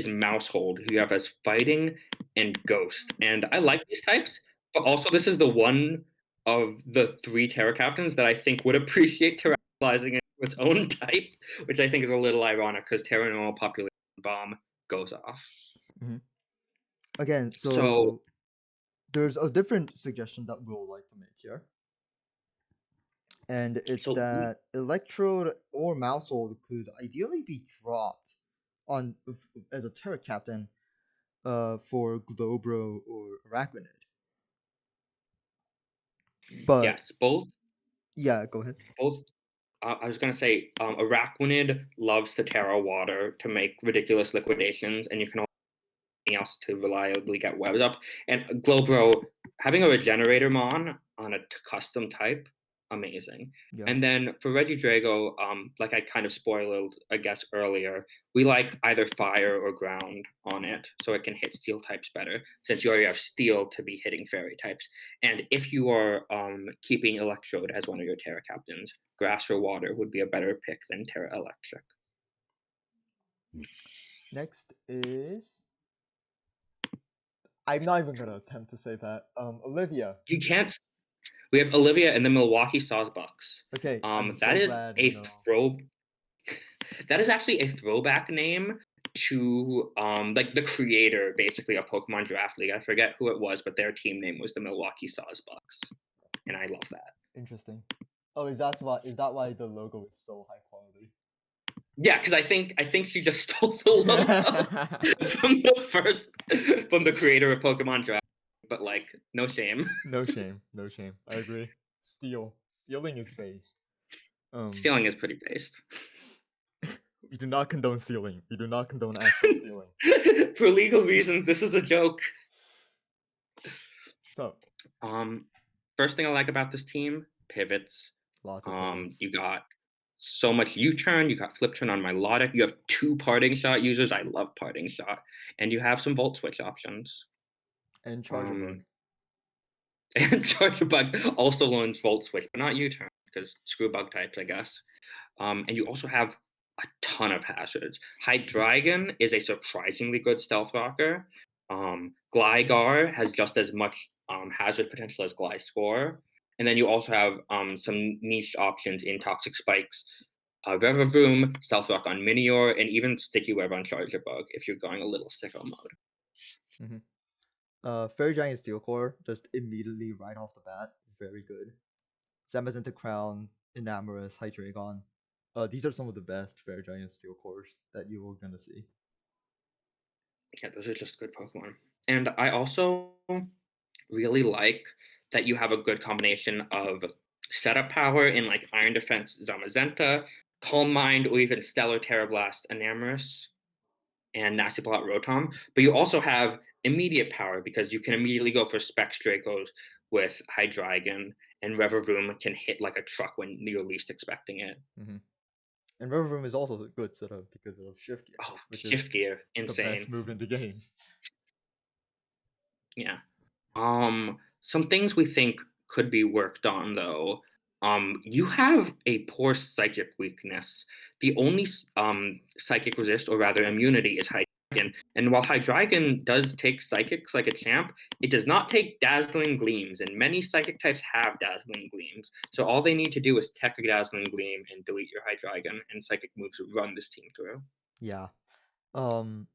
Mousehold, who you have as Fighting and Ghost. And I like these types, but also this is the one of the three Terra Captains that I think would appreciate terrestrializing into its own type, which I think is a little ironic because Terra Normal Population Bomb goes off. Mhm. Again, So so there's a different suggestion that we'll like to make here, and it's so that Electrode or Mousehold could ideally be dropped on as a Terra Captain for Globro or Araquanid. But yes, both yeah, go ahead. both I was gonna say Araquanid loves to Terra Water to make ridiculous liquidations, and you can else to reliably get webs up. And Glowbro, having a regenerator on a custom type, amazing. Yeah. And then for Regidrago, like I kind of spoiled, I guess, earlier, we like either fire or ground on it, so it can hit steel types better, since you already have steel to be hitting fairy types. And if you are keeping Electrode as one of your Terra captains, grass or water would be a better pick than Terra Electric. Next is I'm not even gonna attempt to say that. Olivia. You can't We have Olivia and the Milwaukee Sawsbucks. Okay, I'm That so is glad you a know. that is actually a throwback name to like the creator basically of Pokemon Draft League. I forget who it was, but their team name was the Milwaukee Sawsbucks, and I love that. Interesting. Oh, is that why the logo is so high quality? Yeah, because I think she just stole the logo from the creator of Pokemon Draft. But like, no shame. No shame, no shame. I agree. Stealing is based. Stealing is pretty based. We do not condone stealing. We do not condone actual stealing. For legal reasons, this is a joke. So, Um, First thing I like about this team, pivots. lots of pivots You got so much U-turn, you got flip turn on Milotic, you have two parting shot users. I love parting shot, and you have some volt switch options. and charger bug. Um, and Charger Bug also learns volt switch, but not U-turn because screw bug types, I guess. And you also have a ton of hazards. Hydreigon is a surprisingly good stealth rocker. Gligar has just as much hazard potential as Gliscor. And then you also have some niche options in Toxic Spikes, Revavroom, Stealth Rock on Minior, and even Sticky Web on Charger Bug if you're going a little sicko mode. Mhm. Fairy Giant Steel Core, just immediately right off the bat, very good. Zamazenta Crown, Enamorous, Hydreigon. These are some of the best Fairy Giant Steel Cores that you are gonna see. Yeah, those are just good Pokemon. And I also really like that you have a good combination of setup power in like Iron Defense Zamazenta, Calm Mind, or even Stellar Terrablast Enamorous and Nasty Plot Rotom. But you also have immediate power because you can immediately go for Specs Dracos with Hydreigon, and Revavroom can hit like a truck when you're least expecting it. Mm-hmm. And River Room is also a good setup because of Shift Gear, Oh, which Shift is Gear, the best insane. move in the game. Yeah. Some things we think could be worked on though. You have a poor psychic weakness. The only psychic resist, or rather immunity, is Hydreigon. And while Hydreigon does take psychics like a champ, it does not take Dazzling Gleams, and many psychic types have Dazzling Gleams. So all they need to do is tech a Dazzling Gleam and delete your Hydreigon, and psychic moves run this team through. Yeah. Um.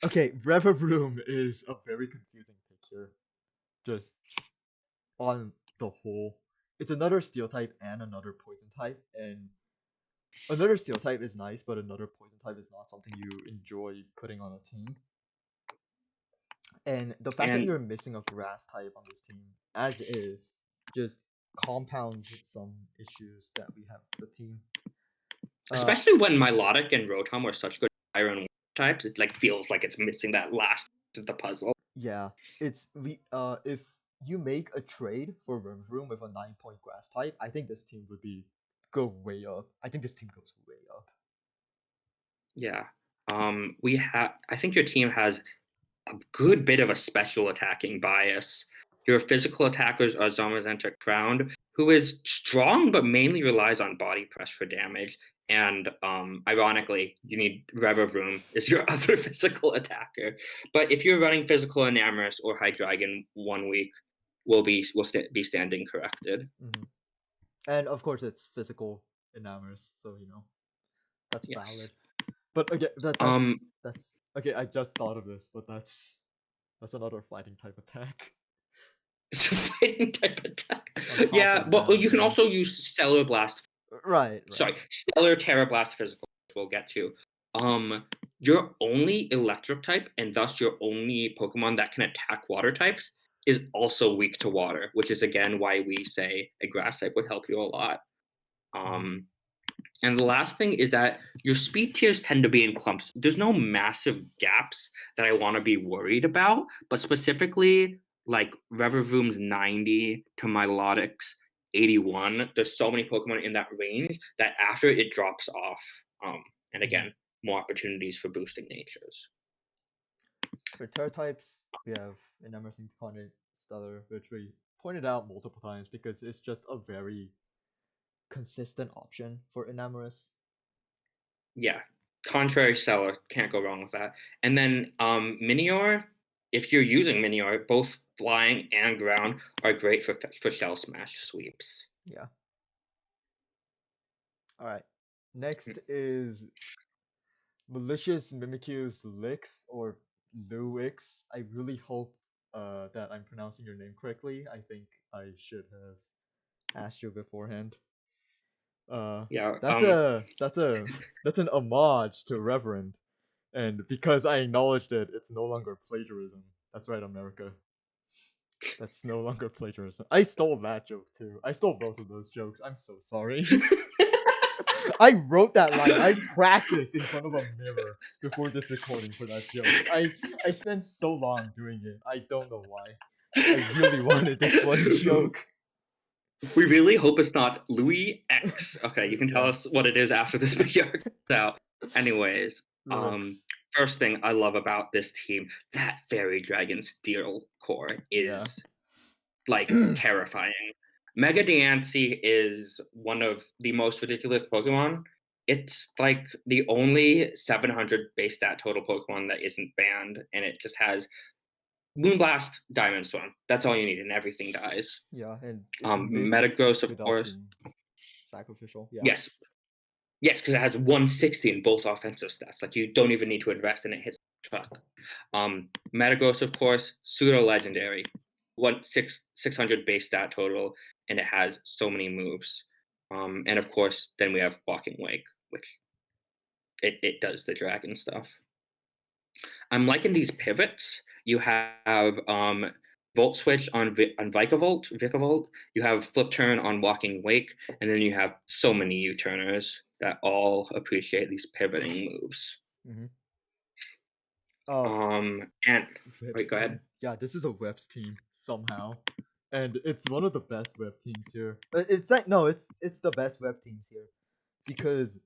Okay, River Room is a very confusing pick here. Just on the whole, it's another Steel type and another Poison type, and another Steel type is nice, but another Poison type is not something you enjoy putting on a team. And the fact that And you're missing a Grass type on this team, as is, just compounds some issues that we have with the team. Uh, especially when Milotic and Rotom are such good fire and water types, it like feels like it's missing that last piece of the puzzle. yeah, if you make a trade for Room with a 9-point Grass type, I think this team would be go way up. I think this team goes way up. Yeah. We have. I think your team has a good bit of a special attacking bias. Your physical attackers are Zamazenta Crowned, who is strong but mainly relies on body press for damage. And ironically, you need Revavroom is your other physical attacker. But if you're running physical Enamorous or Hydreigon one week, be standing corrected. Hmm. And of course, it's physical enamours, so that's Yes. valid. But again, Um, that's okay. I just thought of this, but that's another fighting type attack it's a fighting type attack. on top Yeah, of but you can Zamazenta. also use Stellar Blast. Right, right. Sorry, Stellar Terra Blast physical. We'll get to. Um, your only electric type, and thus your only Pokemon that can attack water types, is also weak to water, which is again why we say a grass type would help you a lot. Hmm. Um, and the last thing is that your speed tiers tend to be in clumps. There's no massive gaps that I want to be worried about, but specifically like Revavroom's 90 to Milotic's 81, there's so many Pokemon in that range that after it drops off. And Hmm. again, more opportunities for boosting natures. For Terra types, we have Enamours Incarnate Stellar, which we pointed out multiple times because it's just a very consistent option for Enamorous. Yeah, contrary seller, can't go wrong with that. And then Minior, if you're using Minior, both flying and ground are great for shell smash sweeps. Yeah. All right. Next is Malicious Mimikyu's Lix or Luix. I really hope that I'm pronouncing your name correctly. I think I should have asked you beforehand. Uh, Yeah, that's a that's a that's an homage to Reverend, and because I acknowledged it, it's no longer plagiarism. That's right, America. That's no longer plagiarism. I stole that joke too. I stole both of those jokes. I'm so sorry. I wrote that line. I practiced in front of a mirror before this recording for that joke. I spent so long doing it. I don't know why. I really wanted this one joke. we really hope it's not Louis X. Okay, you can tell Yeah. us what it is after this video comes out. Anyways, Lyrics. first thing I love about this team, that Fairy Dragon Steel core Yeah. is like terrifying. Mega Diancie is one of the most ridiculous Pokemon. It's like the only 700 base stat total Pokemon that isn't banned, and it just has Moonblast, Diamond Storm. That's all you need, and everything dies. Yeah, and it's mixed Metagross, of without course. being sacrificial. Yeah. Yes, yes, because it has 160 in both offensive stats. Like you don't even need to invest in it. Hits. Fuck. Metagross, of course, pseudo legendary. 600 base stat total, and it has so many moves. And of course, then we have Walking Wake, which it does the dragon stuff. I'm liking these pivots. You have Volt Switch on Vikavolt. You have Flip Turn on Walking Wake, and then you have so many U-turners that all appreciate these pivoting moves. Hmm. Uh, And Web's wait, go ahead. team. Yeah, this is a Web's team somehow, and it's one of the best Web teams here. It's like no, it's the best Web teams here because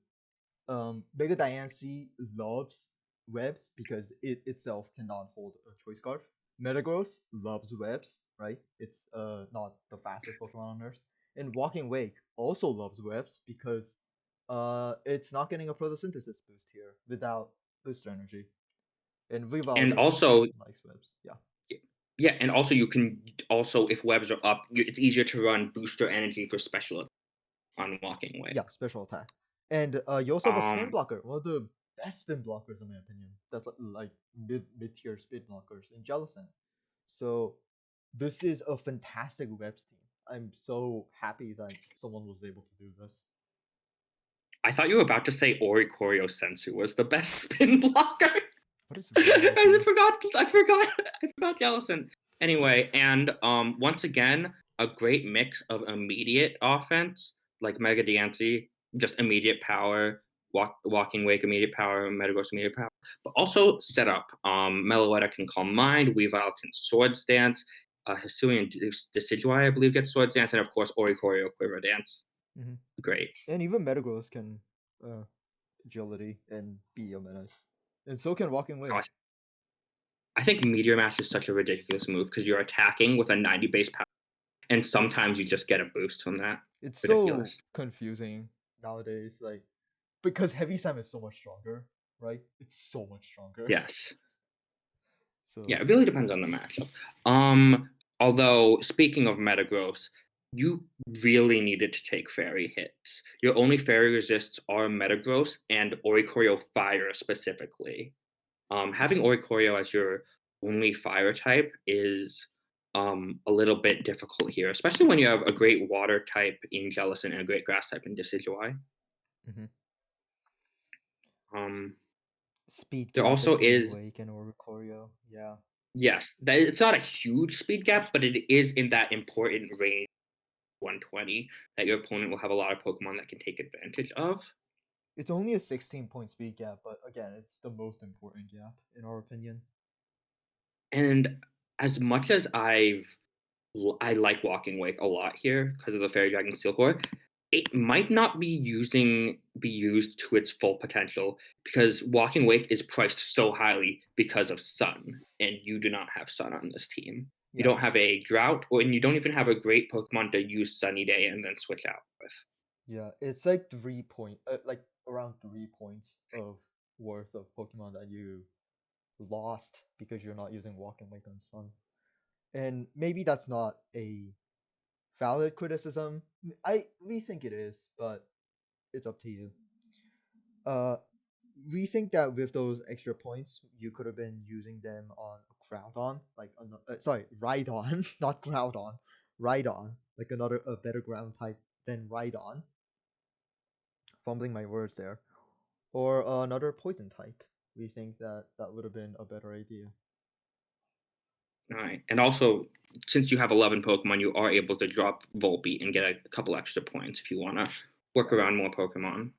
Mega Diancie loves webs because it itself cannot hold a choice scarf. Metagross loves webs, right? It's not the fastest Pokemon on Earth. And Walking Wake also loves webs because it's not getting a photosynthesis boost here without booster energy. And And Vivaldi also also, likes webs. Yeah. yeah, and also you can also if webs are up, it's easier to run booster energy for special on Walking Wake. Yeah, special attack. And you also have a spin Um, blocker, one of the best spin blockers in my opinion. That's like mid tier spin blockers in Jellicent. So this is a fantastic webs team. I'm so happy that someone was able to do this. I thought you were about to say Oricorio Sensu was the best spin blocker. What is wrong with I you? forgot. I forgot. I forgot Jellison. Anyway, and once again, a great mix of immediate offense, like Mega Diancie, just immediate power, Walking Wake, immediate power, Metagross, immediate power, but also setup. Meloetta can Calm Mind, Weavile can Swords Dance, Hisuian Decidueye, I believe, gets Swords Dance, and of course, Oricorio Quiver Dance. Hmm. Great. And even Metagross can uh, agility and be a menace. And so can Walking Wake. Gosh, I think Meteor Mash is such a ridiculous move because you're attacking with a 90 base power, and sometimes you just get a boost from that. It's so Ridiculous. confusing nowadays, like because Heavy Sam is so much stronger, right? It's so much stronger. Yes. So Yeah, it really depends on the matchup. Although speaking of Metagross, you really needed to take fairy hits. Your only fairy resists are Metagross and Oricorio Fire specifically. Having Oricorio as your only fire type is a little bit difficult here, especially when you have a great water type in Jellicent and a great grass type in Decidueye. mhm. Um, Speed there gap also between is Wake and Oricorio. Yeah. yes, that it's not a huge speed gap, but it is in that important range 120 that your opponent will have a lot of Pokemon that can take advantage of. It's only a 16-point speed gap, but again, it's the most important gap in our opinion. And as much as I like Walking Wake a lot here because of the Fairy Dragon Steel Core. It might not be used to its full potential because Walking Wake is priced so highly because of Sun, and you do not have Sun on this team. You Yeah. don't have a Drought, or and you don't even have a great Pokemon to use Sunny Day and then switch out with. Yeah, it's like like around 3 points of worth of Pokemon that you lost because you're not using Walking Wake on Sun. And maybe that's not a valid criticism. We think it is, but it's up to you. Uh, we think that with those extra points, you could have been using them on Groudon, like sorry, Rhydon, not Groudon, Rhydon, like another a better ground type than Rhydon. Fumbling my words there, or another poison type. We think that that would have been a better idea. All right, and also since you have 11 Pokemon, you are able to drop Volbeat and get a couple extra points if you want to work Yeah. around more Pokemon.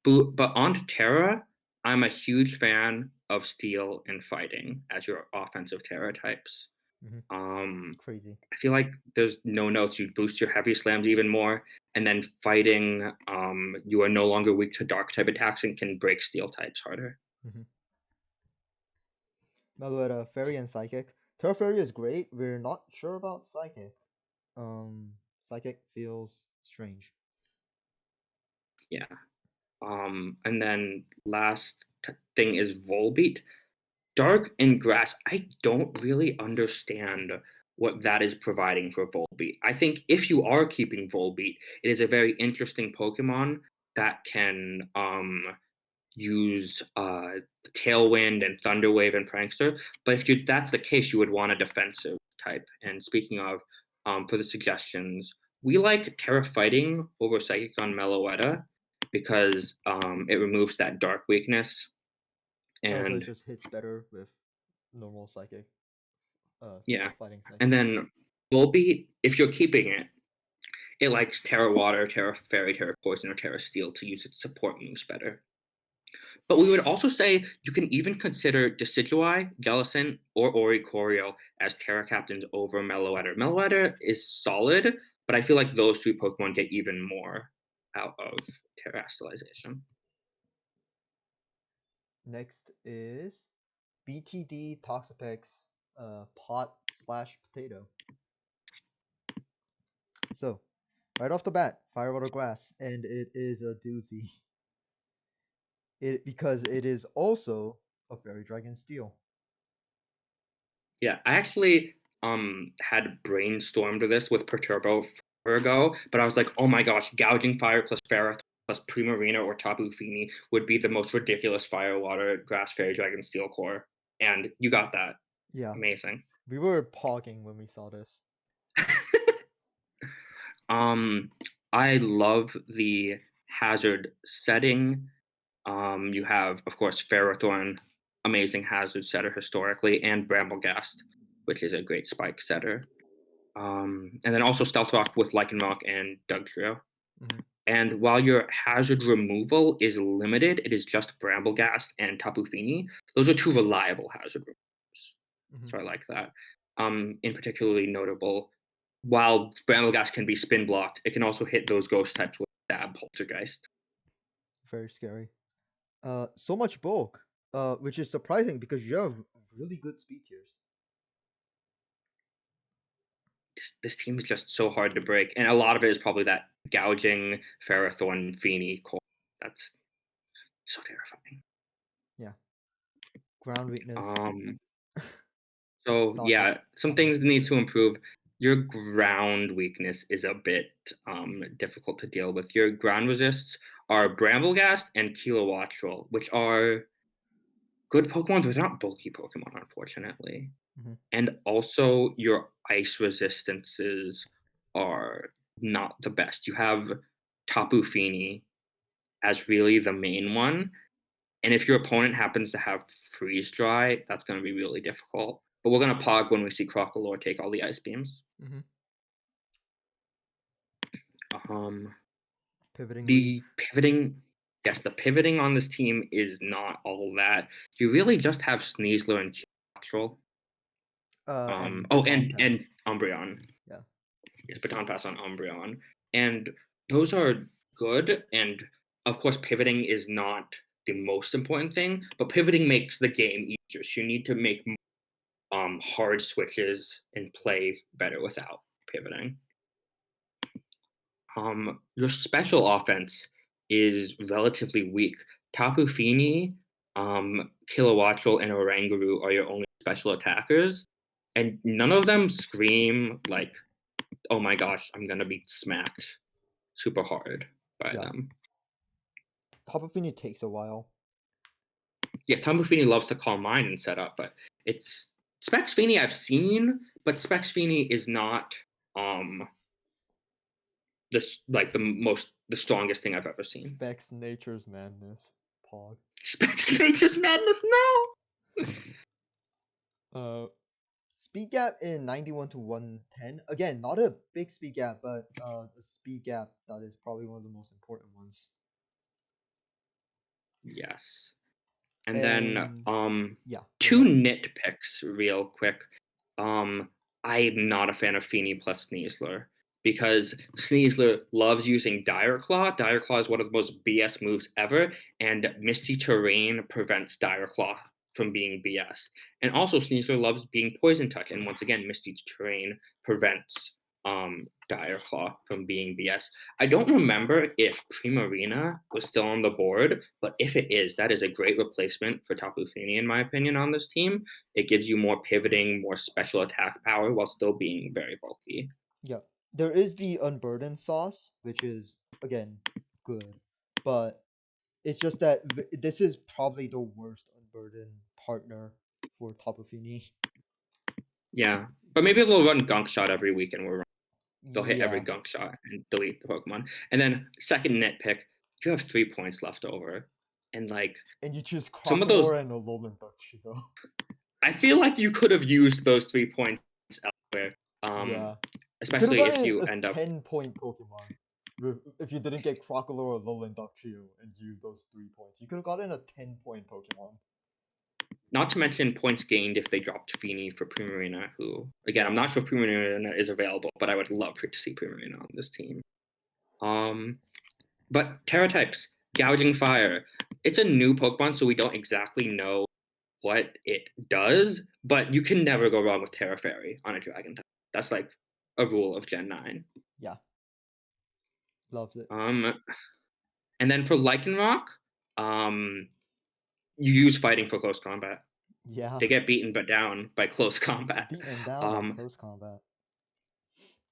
But on to Terra, I'm a huge fan of Steel and Fighting as your offensive Terra types. Hmm. Um, Crazy. I feel like there's no notes. You boost your heavy slams even more, and then fighting, you are no longer weak to dark type attacks and can break steel types harder. Hmm. Meloetta, Fairy and Psychic. Terra Fairy is great. We're not sure about Psychic. Um, Psychic feels strange. Yeah. And then last thing is Volbeat. Dark and Grass. I don't really understand what that is providing for Volbeat. I think if you are keeping Volbeat, it is a very interesting Pokemon that can use Tailwind and Thunderwave and Prankster. But if that's the case, you would want a defensive type. And speaking of, for the suggestions, we like Terra Fighting over Psychic on Meloetta because it removes that dark weakness. Also, it And just hits better with normal psychic, yeah, fighting and psychic. then Volbeat, if you're keeping it, it likes Terra Water, Terra Fairy, Terra Poison, or Terra Steel to use its support moves better. But we would also say you can even consider Decidueye, Jellicent, or Oricorio as Terra Captains over Meloetta. Meloetta is solid, but I feel like those three Pokemon get even more out of Terastallization. Next is BTD Toxapex pot slash potato. So, right off the bat, Fire Water Grass, and it is a doozy. Because it is also a Fairy Dragon Steel. Yeah, I actually had brainstormed this with Perturbo ago, but I was like, oh my gosh, Gouging Fire plus Ferroth plus Primarina or Tapu Fini would be the most ridiculous Fire Water Grass Fairy Dragon Steel core. And you got that. Yeah, Amazing. we were pogging when we saw this. um, I love the hazard setting. You have, of course, Ferrothorn, amazing hazard setter historically, and Bramblegast, which is a great spike setter. And then also Stealth Rock with Lycanroc and Dugtrio. Mm-hmm. And while your hazard removal is limited, it is just Bramblegast and Tapu Fini. Those are two reliable hazard removals. Mm-hmm. So I like that. In particularly notable, while Bramblegast can be spin blocked, it can also hit those ghost types with Stab Poltergeist. Very scary. So much bulk, which is surprising because you have really good speed tiers. This team is just so hard to break, and a lot of it is probably that gouging Ferrothorn Fini core. That's so terrifying. Yeah, ground weakness. Um, It's so not that yeah, some common. things need to improve. Your ground weakness is a bit difficult to deal with. Your ground resists are Bramblegast and Kilowattrel, which are good Pokemon, but they're not bulky Pokemon, unfortunately. Mm-hmm. And also, your ice resistances are not the best. You have Tapu Fini as really the main one, and if your opponent happens to have freeze dry, that's going to be really difficult. But we're going to pog when we see Crocalor take all the ice beams. Mm-hmm. Um, Pivoting the leaf. pivoting, yes, the pivoting on this team is not all that. You really just have Sneasler and Chitrol. And Oh, Baton and Pass. Umbreon. Yeah. Yes, Baton Pass on Umbreon, and those are good. And of course, pivoting is not the most important thing, but pivoting makes the game easier. So you need to make hard switches and play better without pivoting. Your special offense is relatively weak. Tapu Fini, Kilowattrel, and Oranguru are your only special attackers, and none of them scream like, "Oh my gosh, I'm gonna be smacked super hard by Yeah. them." Tapu Fini takes a while. Yes, Tapu Fini loves to call mine and set up, but it's Specs Fini I've seen, but Specs Fini is not um the strongest thing I've ever seen. Specs Nature's Madness. Pog. Specs Nature's Madness, no. Speed gap in 91 to 110. Again, not a big speed gap, but a speed gap that is probably one of the most important ones. Yes. And then And yeah, go two ahead. nitpicks real quick. Um I'm not a fan of Fini plus Sneasler because Sneasler loves using Dire Claw. Dire Claw is one of the most BS moves ever, and Misty Terrain prevents Dire Claw from being BS. And also Sneasler loves being Poison Touch, and once again, Misty Terrain prevents Dire Claw from being BS. I don't remember if Primarina was still on the board, but if it is, that is a great replacement for Tapu Fini, in my opinion, on this team. It gives you more pivoting, more special attack power while still being very bulky. Yeah, there is the unburdened sauce, which is again good, but It's just that this is probably the worst unburdened partner for Tapu Fini. Yeah, but maybe they'll run Gunk Shot every week and they'll hit every Yeah, Gunk Shot and delete the Pokemon. And then second nitpick, you have 3 points left over, and like and you choose some of those, Crocodile and Alolan Duckshio. I feel like you could have used those 3 points elsewhere. Um, Yeah, you could have especially if gotten you a end up 10-point Pokemon if you didn't get Crocodile or Alolan Duckshio and use those 3 points. You could have gotten a 10-point Pokemon. not to mention points gained if they dropped Fini for Primarina, who, again, I'm Yeah, not sure Primarina is available, but I would love to see Primarina on this team. But Terra types, Gouging Fire. It's a new Pokemon, so we don't exactly know what it does, but you can never go wrong with Terra Fairy on a Dragon type. That's like a rule of Gen 9. yeah, loves it. Um, and then for Lycanroc, um, you use fighting for close combat. Yeah, They get beaten but down by close combat. beaten down by Um, close combat.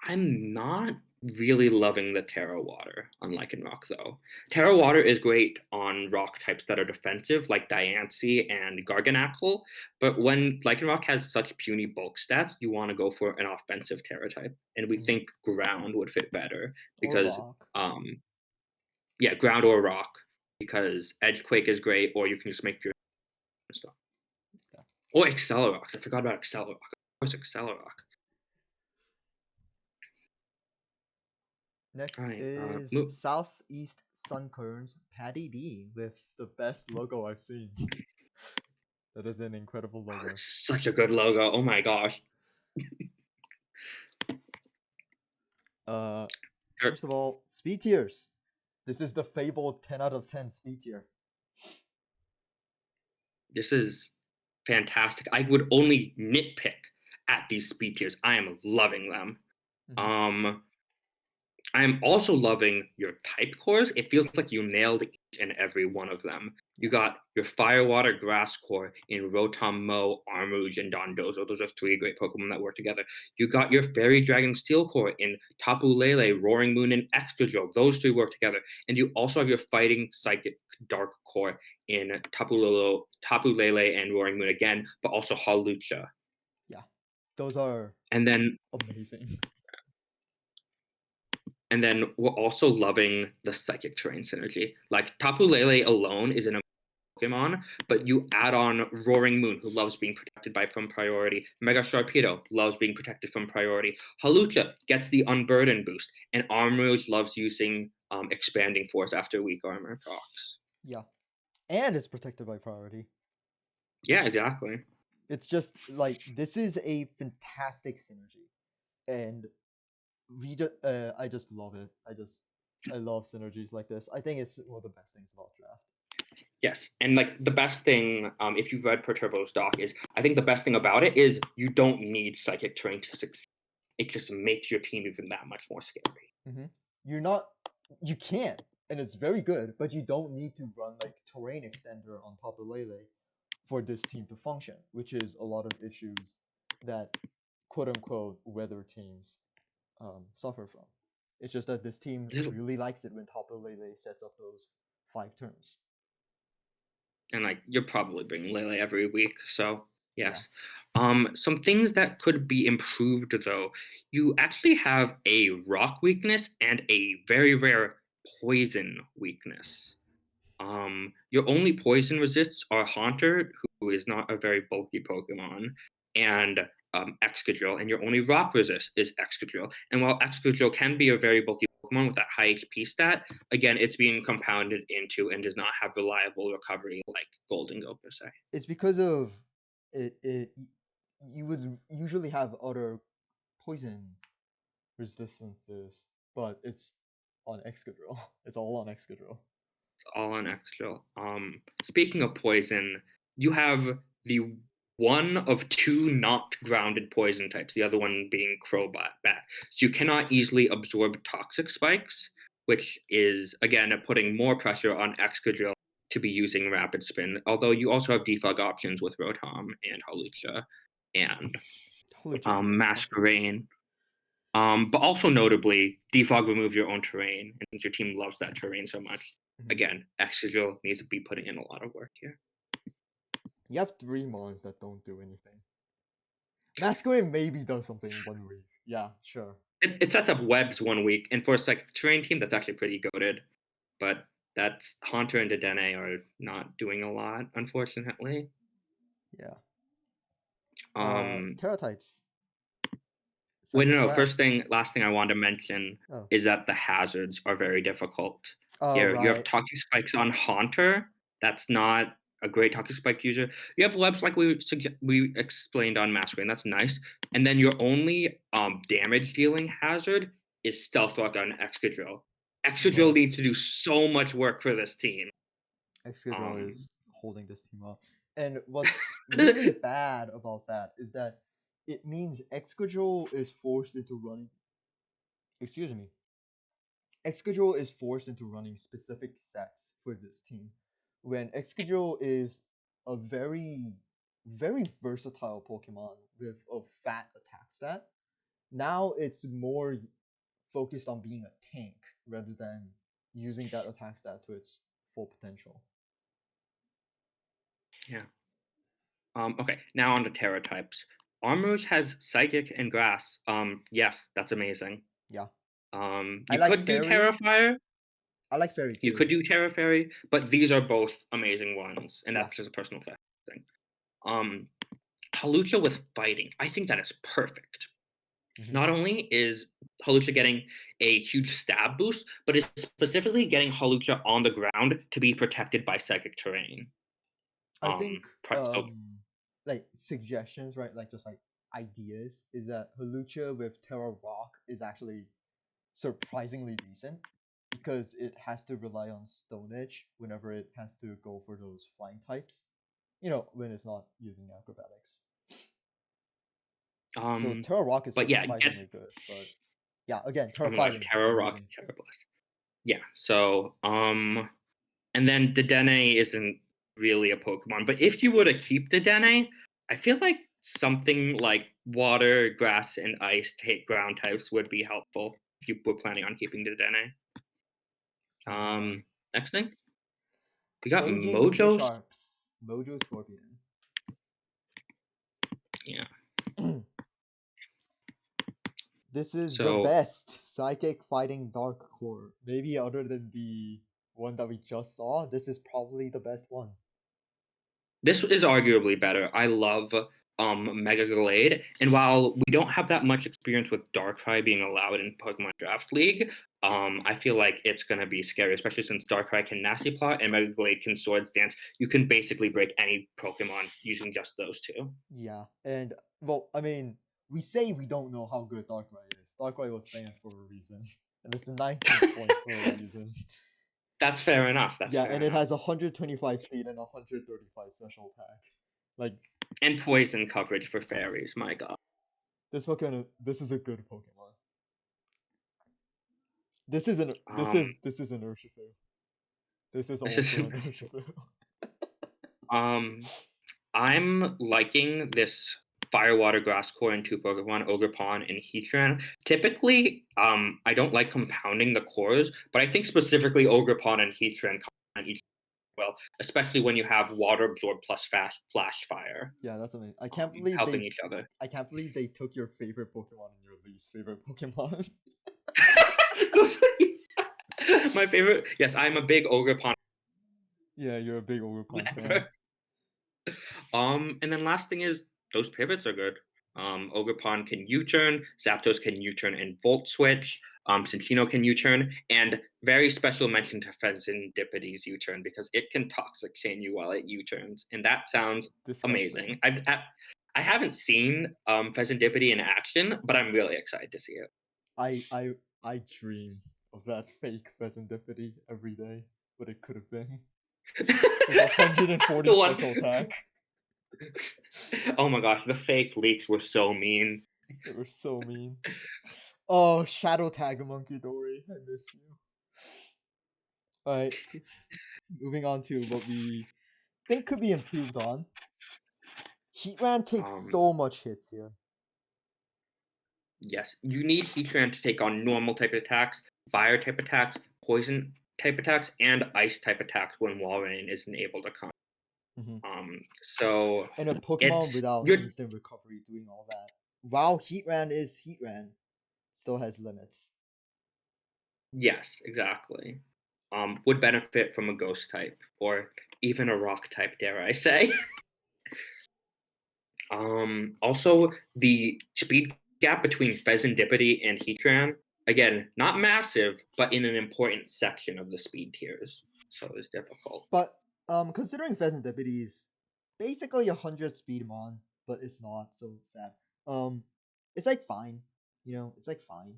I'm not really loving the Terra Water on Lycanroc though. Terra Water is great on rock types that are defensive, like Diancie and Garganacl, but when Lycanroc has such puny bulk stats, you want to go for an offensive Terra type, and we Mhm. think Ground would fit better Or because, rock. um, yeah, Ground or Rock, because Edgequake is great, or you can just make your stuff. Yeah. Or Accelerox. I forgot about Accelerox. Of course, Accelerox. All Next right, is Southeast Sunkern's Patty D with the best logo I've seen. That is an incredible logo. it's such a good logo. Oh my gosh. Uh, Er, First of all, speed tiers. This is the fabled 10 out of 10 speed tier. This is fantastic. I would only nitpick at these speed tiers. I am loving them. Mhm. Um, I am also loving your type cores. It feels like you nailed each and every one of them. You Yeah. got your Firewater Grass core in Rotom Mo, Armouge, and Dondozo. Those are 3 great Pokemon that work together. You got your Fairy Dragon Steel core in Tapu Lele, Roaring Moon, and Excadrill. Those 3 work together. And you also have your Fighting Psychic Dark core in Tapu Lele, and Roaring Moon again, but also Hawlucha. Yeah. Those are And then amazing. And then we're also loving the psychic terrain synergy. Like Tapu Lele alone is an Pokemon, but you add on Roaring Moon, who loves being protected by from priority. Mega Sharpedo loves being protected from priority. Halucha gets the Unburden boost, and Armrouge loves using Expanding Force after weak armor procs. Yeah. And it's protected by priority. Yeah, exactly. It's just like this is a fantastic synergy. And I just love it. I love synergies like this. I think it's one of the best things about draft. Yes, and like the best thing, if you've read Perturbo's doc, is I think the best thing about it is you don't need psychic terrain to succeed. It just makes your team even that much more scary. Mm-hmm. You're not. You can, and it's very good, but you don't need to run like terrain extender on top of Lele for this team to function, which is a lot of issues that quote unquote weather teams suffer from. It's just that this team really likes it when Tapu Lele sets up those 5 turns. And like you're probably bringing Lele every week, so Yeah. yes. Some things that could be improved though, you actually have a rock weakness and a very rare poison weakness. Your only poison resists are Haunter, who is not a very bulky Pokemon, and Excadrill, and your only rock resist is Excadrill. And while Excadrill can be a very bulky Pokemon with that high HP stat, again, it's being compounded into and does not have reliable recovery like Golden Go per se. It's because of it you would usually have other poison resistances, but it's on Excadrill. It's all on Excadrill. It's all on Excadrill. Speaking of poison, you have the one of 2 not grounded poison types, the other one being Crobat Bat. So you cannot easily absorb toxic spikes, which is again putting more pressure on Excadrill to be using Rapid Spin. Although you also have defog options with Rotom and Hawlucha and Hawlucha can tough it. Masquerain. But also notably, defog remove your own terrain, and since your team loves that terrain so much, Mhm. Again, Excadrill needs to be putting in a lot of work here. You have 3 mons that don't do anything. Masquerade maybe does something 1 week. Yeah, sure. It sets up webs 1 week, and for a terrain team, that's actually pretty goaded. But that's Haunter and Dedenne are not doing a lot, unfortunately. Yeah. Um, Terra types. Wait, Psychic no, no. grass. Last thing I want to mention Oh. is that the hazards are very difficult. Oh Here, you have right. Toxic Spikes on Haunter. That's not a great Toxic Spike user. You have webs like we explained on Masquerade. That's nice. And then your only damage dealing hazard is Stealth Rock on Excadrill. Excadrill Right. needs to do so much work for this team. Excadrill Um, is holding this team up. And what's really bad about that is that it means Excadrill is forced into running. Excuse me. Excadrill is forced into running specific sets for this team. When Excadrill is a very versatile Pokemon with a fat attack stat, now it's more focused on being a tank rather than using that attack stat to its full potential. yeah. Okay, now on to Terra types. Armrouge has Psychic and Grass. Yes, that's amazing. Yeah. I You like could do Fairy. Terrafire. I like Fairy You too. could do Terra Fairy, but these are both amazing ones, and Yeah. that's just a personal thing. Um, Halucha with fighting, I think that is perfect. Hmm. Not only is Halucha getting a huge stab boost, but is specifically getting Halucha on the ground to be protected by psychic terrain. I think So like suggestions, right? Like just like ideas is that Halucha with Terra Rock is actually surprisingly decent because it has to rely on Stone Edge whenever it has to go for those flying types. When it's not using acrobatics. So um, Terra Rock is but yeah, surprisingly good, but yeah, again, oh Terra my gosh, Fighting, Terra Rock, amazing. Terra Blast. Yeah. So and then Dedenne isn't really a Pokemon, but if you were to keep Dedenne, I feel like something like water, grass, and ice take ground types would be helpful if you were planning on keeping Dedenne. Moving on. Next thing, we got Raging Mojo. Bisharps, Mojo Scorpion. Yeah. This is the So best psychic fighting dark core. Maybe other than the one that we just saw, this is probably the best one. this is arguably better. I love Mega Glade, and while we don't have that much experience with Darkrai being allowed in Pokemon Draft League, I feel like it's gonna be scary, especially since Darkrai can Nasty Plot and Mega Glade can Swords Dance. You can basically break any Pokemon using just those two. Yeah, and well, I mean, we say we don't know how good Darkrai is. Darkrai was banned for a reason, and it's 19th points for a reason. That's fair enough. That's Yeah, fair and it enough. has 125 speed and 135 special attack. Like And poison coverage for fairies. My God. this is a good Pokemon. This is an this Um, is this is an Urshifu. This is this is also an Urshifu. um. I'm liking this Fire, Water, Grass core and two Pokemon, Ogerpon and Heatran. Typically, I don't like compounding the cores, but I think specifically Ogerpon and Heatran compound each well, especially when you have Water Absorb plus Flash Fire Yeah, that's amazing. I can't believe helping they each other. I can't believe they took your favorite Pokemon and your least favorite Pokemon. My favorite, yes, I'm a big Ogerpon Yeah, you're a big Ogerpon fan. ever. And then last thing is those pivots are good. Ogerpon can U-turn, Zapdos can U-turn and Volt Switch, Cinccino can U-turn, and very special mention to Phesandipity's U-turn because it can Toxic Chain you while it U-turns, and that sounds Disgusting. amazing. I haven't seen Pheasantipity in action, but I'm really excited to see it. I I I dream of that fake Pheasantipity every day. What it could have been. With The 140 one, special attack. oh my gosh, the fake leaks were so mean. They were so mean. Oh, Shadow Tag Monkey Dory. I miss you. Alright, moving on to what we think could be improved on. Heatran takes Um, so much hits here. Yes, you need Heatran to take on normal type attacks, fire type attacks, poison type attacks and ice type attacks when Walrein isn't able to come. Hmm. So And a Pokemon it's without you're instant recovery doing all that. While Heatran is Heatran, still has limits. yes, exactly. Would benefit from a ghost type or even a rock type, dare I say. Also, the speed gap between Pheasantipity and Heatran, again, not massive, but in an important section of the speed tiers. So it's difficult. But considering Pheasant Deputy is basically 100 speed mon, but it's not, so sad. Um, it's like fine, it's like fine.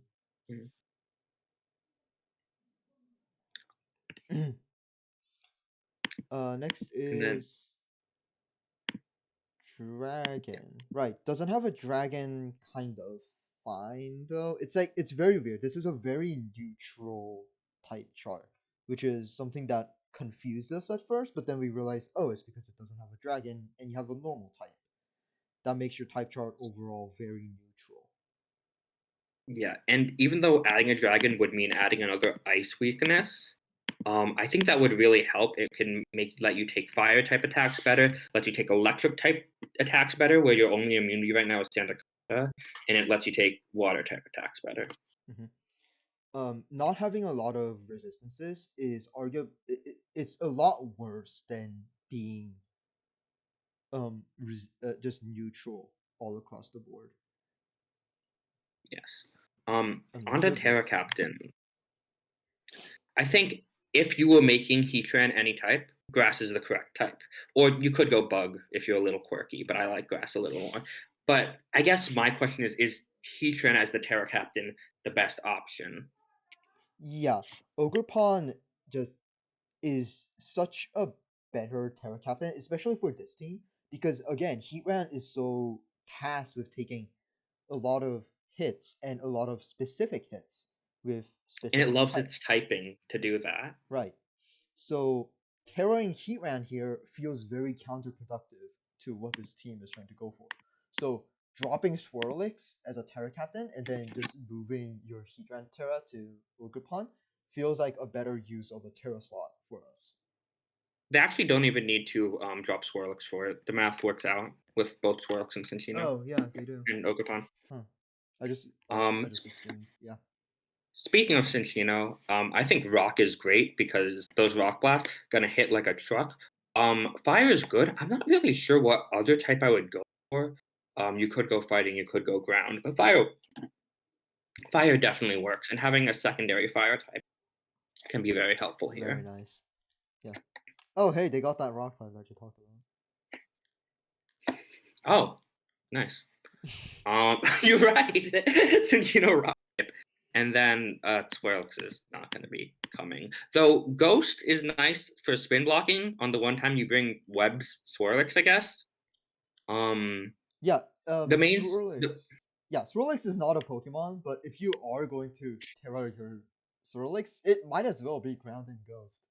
Mhm. Next And then is dragon. Right, doesn't have a dragon, kind of fine though. It's very weird. This is a very neutral type chart, which is something that confused us at first, but then we realized, oh, it's because it doesn't have a dragon and you have a normal type. That makes your type chart overall very neutral. yeah, and even though adding a dragon would mean adding another ice weakness, I think that would really help. It can let you take fire type attacks better, lets you take electric type attacks better, where your only immunity right now is Sandaconda, and it lets you take water type attacks better. Hmm. Not having a lot of resistances is it's a lot worse than being just neutral all across the board, Yes. On unless to you're Terra blitzing. Captain. I think if you were making Heatran any type, grass is the correct type. Or you could go bug if you're a little quirky, but I like grass a little more. But I guess my question is Heatran as the Terra Captain the best option? Yeah, Ogerpon just is such a better Terra Captain, especially for this team, because again, Heatran is so tasked with taking a lot of hits and a lot of specific hits with And it specific loves its types. typing to do that. Right. So terroring Heatran here feels very counterproductive to what this team is trying to go for. So dropping Swirlix as a Terra Captain and then just moving your Heatran Terra to Ogerpon feels like a better use of a Terra slot for us. They actually don't even need to drop Swirlix for it. The math works out with both Swirlix and Cinccino Oh yeah, they do. and Ogerpon. Huh. I Um, just assumed. Yeah. Speaking of Cinccino, I think Rock is great because those Rock Blasts gonna hit like a truck. Fire is good. I'm not really sure what other type I would go for. You could go fighting, you could go ground, but fire definitely works, and having a secondary fire type can be very helpful Very here. nice. Yeah. Oh hey, they got that rock climb that you talked Oh, nice. about. You're right. Cinccino Rock. And then Swirlix is not going to be coming. Though Ghost is nice for spin blocking on the one time you bring Web's Swirlix, I guess. Um, Yeah, the main Swirlix. Yeah, Swirlix is not a Pokemon, but if you are going to Terra your Swirlix, it might as well be Ground and Ghost.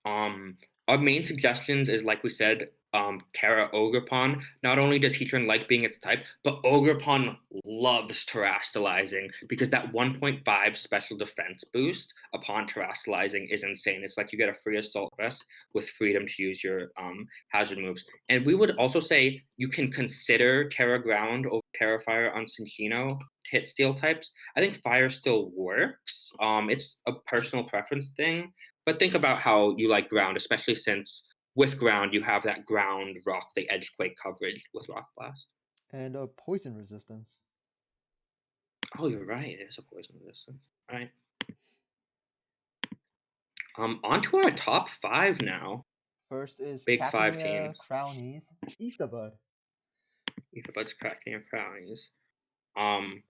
Um, our main suggestions is like we said, Terra Ogerpon. Not only does Heatran like being its type, but Ogerpon loves terastallizing because that 1.5 special defense boost upon terastallizing is insane. It's like you get a free assault vest with freedom to use your hazard moves. And we would also say you can consider Terra Ground over Terra Fire on Cinccino to hit steel types. I think fire still works. It's a personal preference thing, but think about how you like ground, especially since with ground you have that ground rock, the edgequake coverage with rock blast. And Poison Resistance. Oh, you're right. It is a poison resistance. All right. On to our top five now. First is Big five Cacnea, teams. Crownies, Ethabud. Etherbuds, cracking, and brownies. Um,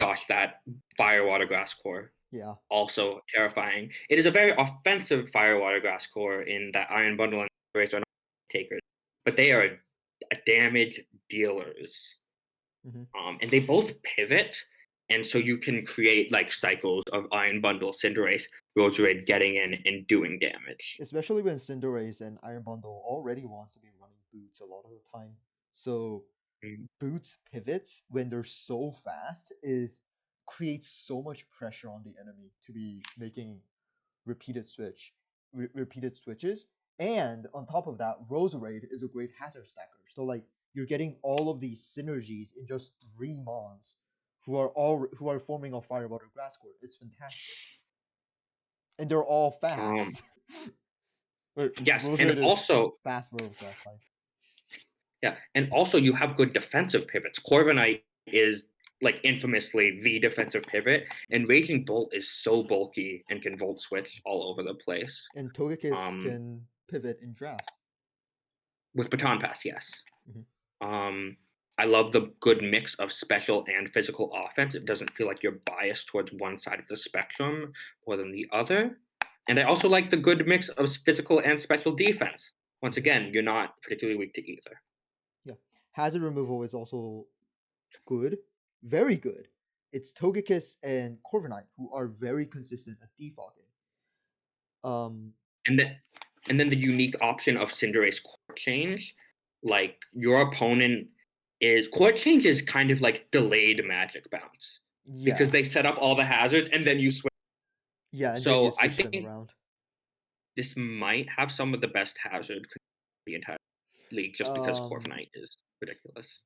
Gosh, that fire water grass core Yeah. also terrifying. It is a very offensive fire water grass core in that Iron Bundle and Rays are not takers, but they are damage dealers. Hmm. And they both pivot, and so you can create like cycles of Iron Bundle, Cinderace, Roserade getting in and doing damage. Especially when Cinderace and Iron Bundle already wants to be running Boots a lot of the time. So Mm. Boots pivots when they're so fast is creates so much pressure on the enemy to be making repeated switches. And on top of that, Roserade is a great hazard stacker. So like you're getting all of these synergies in just 3 mons who are forming a Firewater Grass Court. It's fantastic. And they're all Um, fast. yes, and Roserade is also fast World of Grass type. yeah, and also you have good defensive pivots. Corviknight is like infamously the defensive pivot, and Raging Bolt is so bulky and can volt switch all over the place. And Togekiss Um, can pivot in draft. with Baton Pass, yes. Mm-hmm. Um, I love the good mix of special and physical offense. It doesn't feel like you're biased towards one side of the spectrum more than the other. And I also like the good mix of physical and special defense. Once again, you're not particularly weak to either. Yeah. Hazard removal is also good, very good. It's Togekiss and Corviknight who are very consistent at defaulting. And then the unique option of Cinderace Court Change, like your opponent is Court Change is kind of like delayed Magic Bounce because Yeah, they set up all the hazards and then you switch. yeah, and then you So I switch them think around. this might have some of the best hazard the entire league just because Corviknight is ridiculous.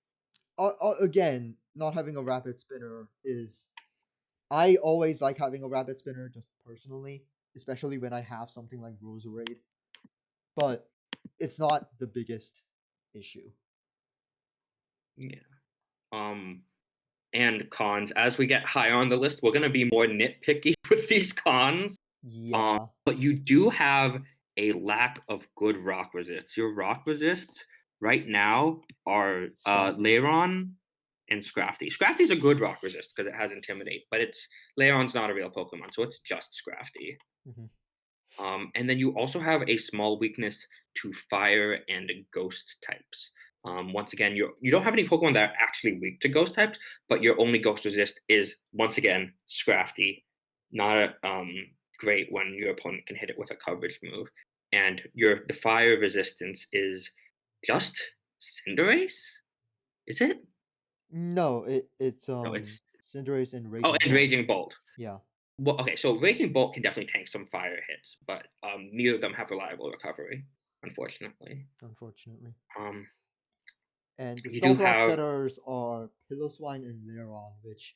Again, not having a rapid spinner is. I always like having a rapid spinner just personally, especially when I have something like Roserade. But it's not the biggest issue. Yeah. And cons. As we get higher on the list, we're gonna be more nitpicky with these cons. Yeah, But you do have a lack of good rock resists. Your rock resists right now are Scrafty. Lairon and Scrafty. Scrafty's a good rock resist because it has Intimidate, but it's Lairon's not a real Pokemon, so it's just Scrafty. Mm-hmm. And then you also have a small weakness to fire and ghost types. Once again, you don't have any Pokemon that are actually weak to ghost types, but your only ghost resist is once again Scrafty. Not great when your opponent can hit it with a coverage move. And the fire resistance is just Cinderace? Is it? No, it's No, it's Cinderace and oh, Raging and Bolt. Raging Bolt. Yeah, Well, okay, so Raging Bolt can definitely tank some fire hits, but neither of them have reliable recovery, unfortunately. unfortunately. Um, And the you do Stealth Rock have setters are Piloswine and Lairon, which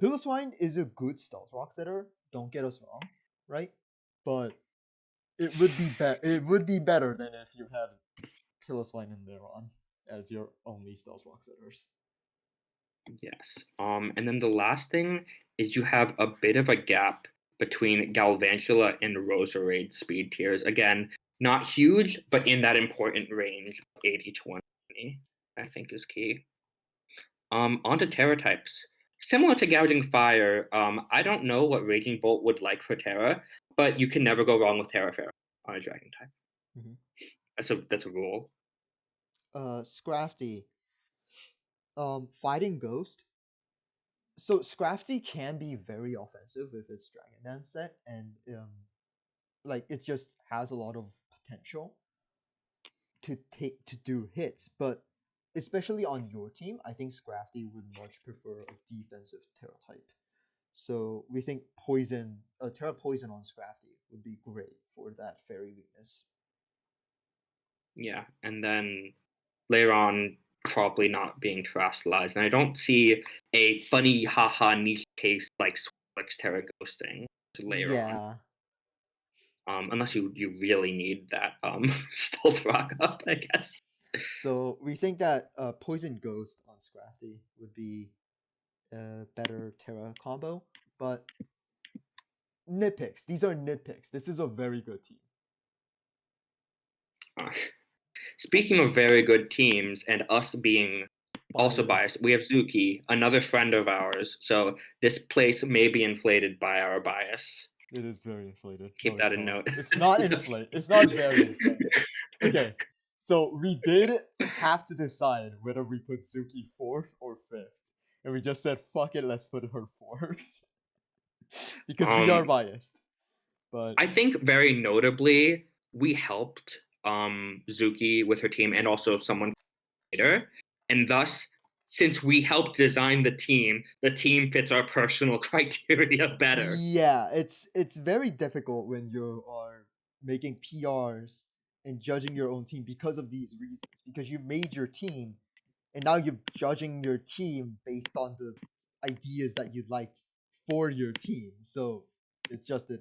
Piloswine is a good Stealth Rock setter. Don't get us wrong, right? But it would be better than if you had Piloswine and Lairon as your only Stealth Rock setters. yes. And then the last thing is you have a bit of a gap between Galvantula and Roserade speed tiers. Again, not huge, but in that important range, 80-20, I think is key. Onto Terra types. Similar to Gouging Fire, I don't know what Raging Bolt would like for Terra, but you can never go wrong with Terra Fairy on a Dragon type. Mm-hmm. That's a rule. Scrafty. Fighting Ghost. So Scrafty can be very offensive with its Dragon Dance set, and like it just has a lot of potential to do hits. But especially on your team, I think Scrafty would much prefer a defensive Terra type. So we think Terra Poison on Scrafty would be great for that fairy weakness. Yeah, and then later on, probably not being terrestrialized. And I don't see a funny haha niche case like Swix Terra ghosting to later on. Yeah. Unless you really need that stealth rock up, I guess. So we think that Poison Ghost on Scrafty would be a better Terra combo, but nitpicks. These are nitpicks. This is a very good team. Uh, speaking of very good teams and us being also biased, we have Zuki, another friend of ours. So this place may be inflated by our bias. It is very inflated. Keep that in note. It's not inflated. It's not very inflated. Okay, so we did have to decide whether we put Zuki 4th or 5th, and we just said, "Fuck it, let's put her 4th," because we are biased. But I think very notably, we helped Zuki with her team and also someone later, and thus since we helped design the team fits our personal criteria better. Yeah, it's very difficult when you are making PRs and judging your own team because of these reasons. Because you made your team, and now you're judging your team based on the ideas that you liked for your team. So it's just an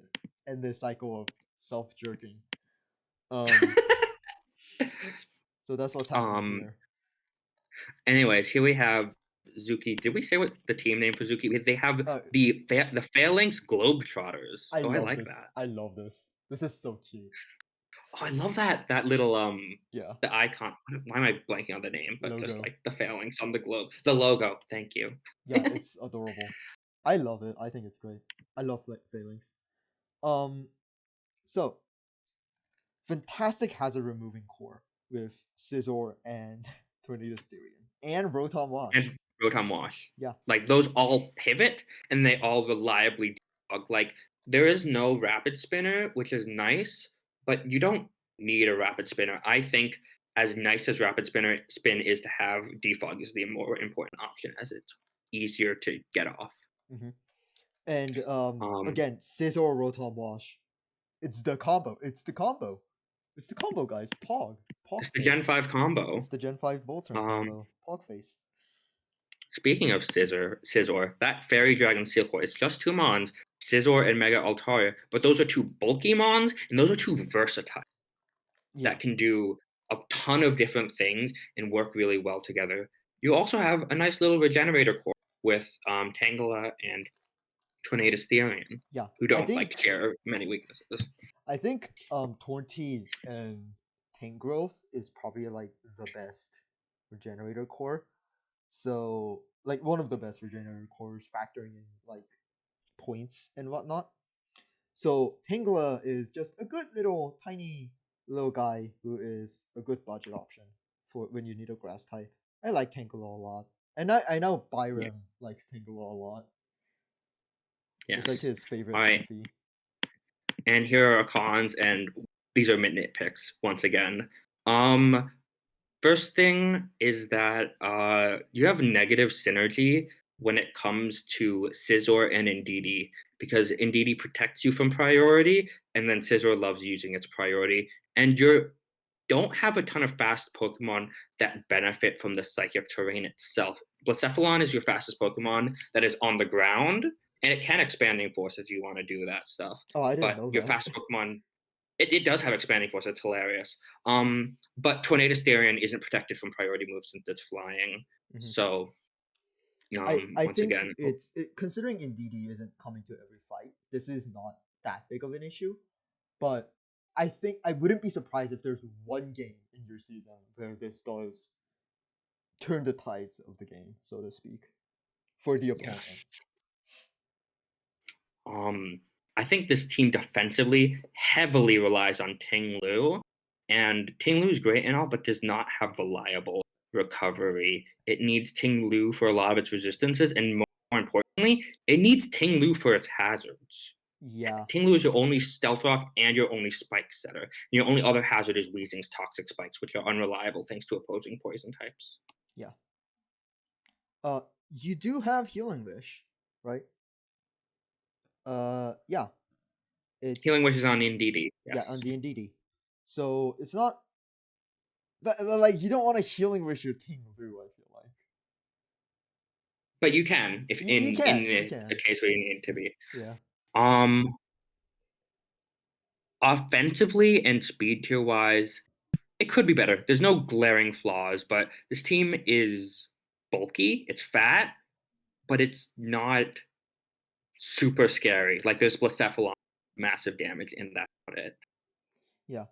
endless cycle of self jerking. Um, so that's what's happening um, here. Anyways, here we have Zuki. Did we say what the team name for Zuki? They have Uh, the Phalanx Globetrotters. I Oh, I love like this. that. I love this. This is so cute. Oh, I love that little Yeah, the icon. Why am I blanking on the name? But just logo. like the phalanx on the globe, the logo. Thank you. Yeah, it's adorable. I love it. I think it's great. I love Phalanx. Um, so fantastic hazard removing core with Scizor and Tornado Styrian and Rotom Wash. And Rotom Wash. Yeah. Like those all pivot and they all reliably debug. Like there is no rapid spinner, which is nice, but you don't need a rapid spinner. I think as nice as rapid spin is to have, defog is the more important option as it's easier to get off. hmm And Um, again, Scizor Rotom Wash. It's the combo. It's the combo. It's the combo, guys. Pog it's the Gen face. 5 combo. It's the Gen 5 Volturn Um, combo. Pog face. Speaking of Scizor, that Fairy Dragon Seal Core is just two mons, Scizor and Mega Altaria, but those are two bulky mons, and those are two versatile Yeah. that can do a ton of different things and work really well together. You also have a nice little regenerator core with Tangela and Tornadus Yeah. who I don't like to think share many weaknesses. Tornti and Tangrowth is probably like the best regenerator core. So like one of the best regenerator cores factoring in like points and whatnot. So Tangela is just a good little tiny little guy who is a good budget option for when you need a grass type. I like Tangela a lot. And I know Yeah. Byron likes Tangela a lot. It's like Yes. his favorite All right. Eevee. And here are cons, and these are nitpicks once again. Um, First thing is that you have negative synergy when it comes to Scizor and Indeedee because Indeedee protects you from priority, and then Scizor loves using its priority, and you don't have a ton of fast Pokemon that benefit from the psychic terrain itself. Blacephalon is your fastest Pokemon that is on the ground, and it can expanding force if you want to do that stuff. Oh, I didn't But know your that. fastest Pokemon it does have expanding force. It's hilarious. But Tornado isn't protected from priority moves since it's flying. Mhm. So, I once think again, considering Indeedee isn't coming to every fight, this is not that big of an issue. But I think I wouldn't be surprised if there's one game in your season where this does turn the tides of the game, so to speak, for the yes. opponent. I think this team defensively heavily relies on Ting Lu, and Ting Lu is great and all, but does not have reliable recovery. It needs Ting Lu for a lot of its resistances, and more importantly, it needs Ting Lu for its hazards. Yeah, Ting Lu is your only stealth off and your only spike setter. Your only other hazard is Weezing's toxic spikes, which are unreliable thanks to opposing poison types. yeah. You do have Healing Wish, right? Yeah. Healing Wish is It's on Indeedee, yeah yes. on the Indeedee. So it's not like you don't want to Healing Wish your team through. I feel like But you can, if you in can, you a can. case where you need to be. Yeah, Um Offensively and speed tier wise, it could be better. There's no glaring flaws, but this team is bulky, it's fat, but it's not super scary. Like there's Blacephalon, massive damage in that it. yeah.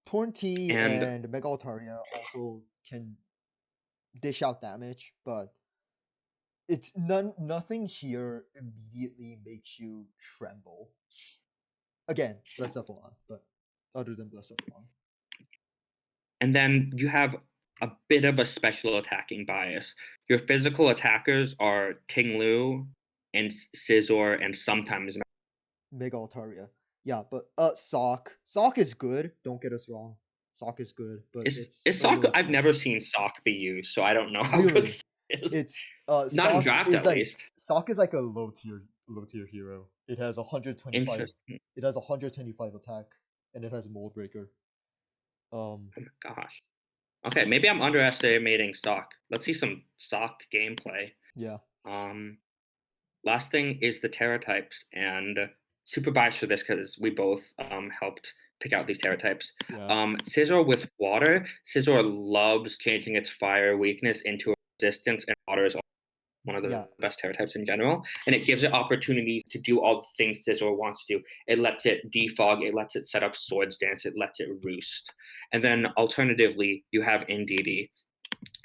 Torn And and Mega Altaria also can dish out damage, but it's nothing here immediately makes you tremble. Again, Blacephalon, but other than Blacephalon. And then you have a bit of a special attacking bias. Your physical attackers are Ting Lu and Scizor and sometimes Mega Altaria. Yeah, but Sock is good, don't get us wrong. Sock is good, but it's is a Sock. little I've never expensive. seen Sock be used, so I don't know how good Really? is. It's Not in Sock draft, is at like least. Sock is like a low tier hero. It has 125. Interesting. It has 125 attack, and it has mold breaker. Oh my gosh. Okay, maybe I'm underestimating Sock. Let's see some Sock gameplay. Yeah, Um, Last thing is the Terra types, and super biased for this because we both helped pick out these Terra types. yeah, Scizor with water. Scizor loves changing its fire weakness into a resistance, and water is one of yeah. the best Terra types in general. And it gives it opportunities to do all the things Scizor wants to do. It lets it defog, it lets it set up Swords Dance, it lets it roost. And then alternatively, you have Indeedee,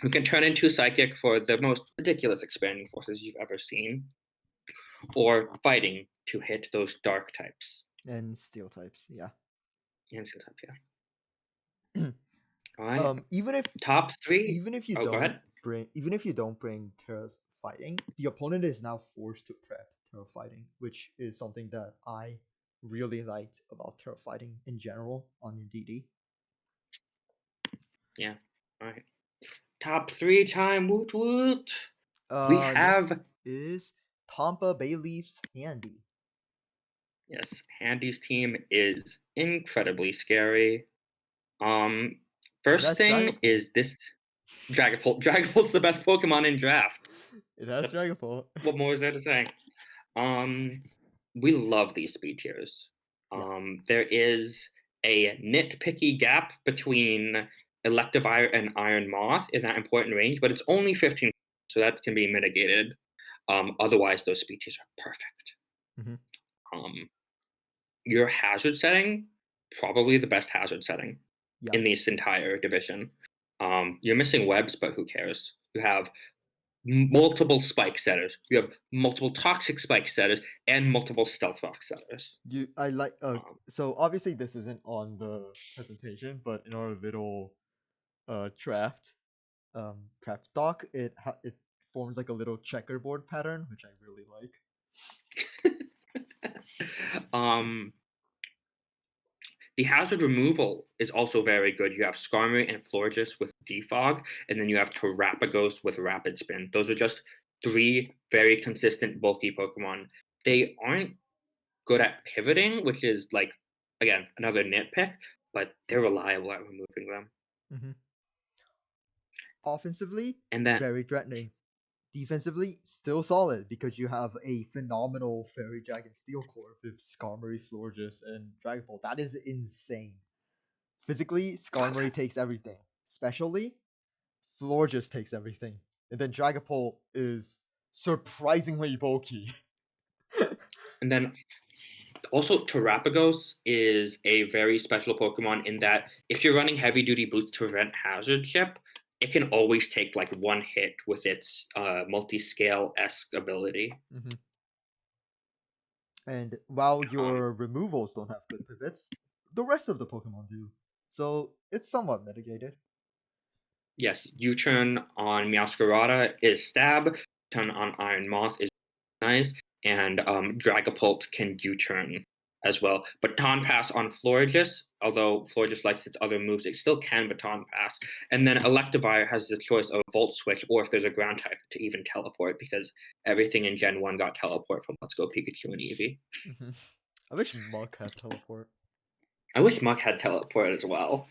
who can turn into Psychic for the most ridiculous expanding forces you've ever seen, or fighting to hit those dark types. And steel types. Yeah. And so type, yeah. All right. Even if Top three. even if you Oh, go don't ahead. bring Terra's fighting, the opponent is now forced to prep Terra fighting, which is something that I really liked about Terra fighting in general on DD. Yeah. All right. Top three time. Woot woot. We Next have, is Tampa Bayleaf's Handy. yes, Handy's team is incredibly scary. Um, First That's thing Dragapult. is this Dragapult. Dragapult's the best Pokemon in draft. It has That's Dragapult. what more is there to say? Um, we love these speed tiers. Yeah. There is a nitpicky gap between Electivire and Iron Moth in that important range, but it's only 15, so that can be mitigated. Otherwise, those speed tiers are perfect. Hmm. Um, your hazard setting, probably the best hazard setting Yeah. in this entire division. You're missing webs, but who cares? You have multiple spike setters. You have multiple toxic spike setters and multiple stealth rock setters. I like Um, so obviously this isn't on the presentation, but in our little draft prep doc, it forms like a little checkerboard pattern, which I really like. um, the hazard removal is also very good. You have Skarmory and Florges with Defog, and then you have Terrapagos with Rapid Spin. Those are just three very consistent bulky Pokemon. They aren't good at pivoting, which is like, again, another nitpick, but they're reliable at removing them. Hmm. Offensively, And then, very threatening. Defensively, still solid because you have a phenomenal Fairy Dragon Steel Core with Skarmory, Florges, and Dragapult. That is insane. Physically, God, Skarmory takes everything. Specially, Florges takes everything. And then Dragapult is surprisingly bulky. and then also, Terrapagos is a very special Pokemon in that if you're running heavy duty boots to prevent hazard chip, it can always take like one hit with its multi scale esque ability. Hmm. And while Um, your removals don't have good pivots, the rest of the Pokemon do. So it's somewhat mitigated. yes, U turn on Meowscarada is stab, turn on Iron Moth is nice, and Dragapult can U turn as well. Baton Pass on Florges, although Florges likes its other moves, it still can Baton Pass. And then Electivire has the choice of Volt Switch or if there's a ground type to even teleport because everything in Gen 1 got teleport from Let's Go Pikachu and Eevee. Hmm. I wish Muk had teleport. I wish Muck had teleport as well.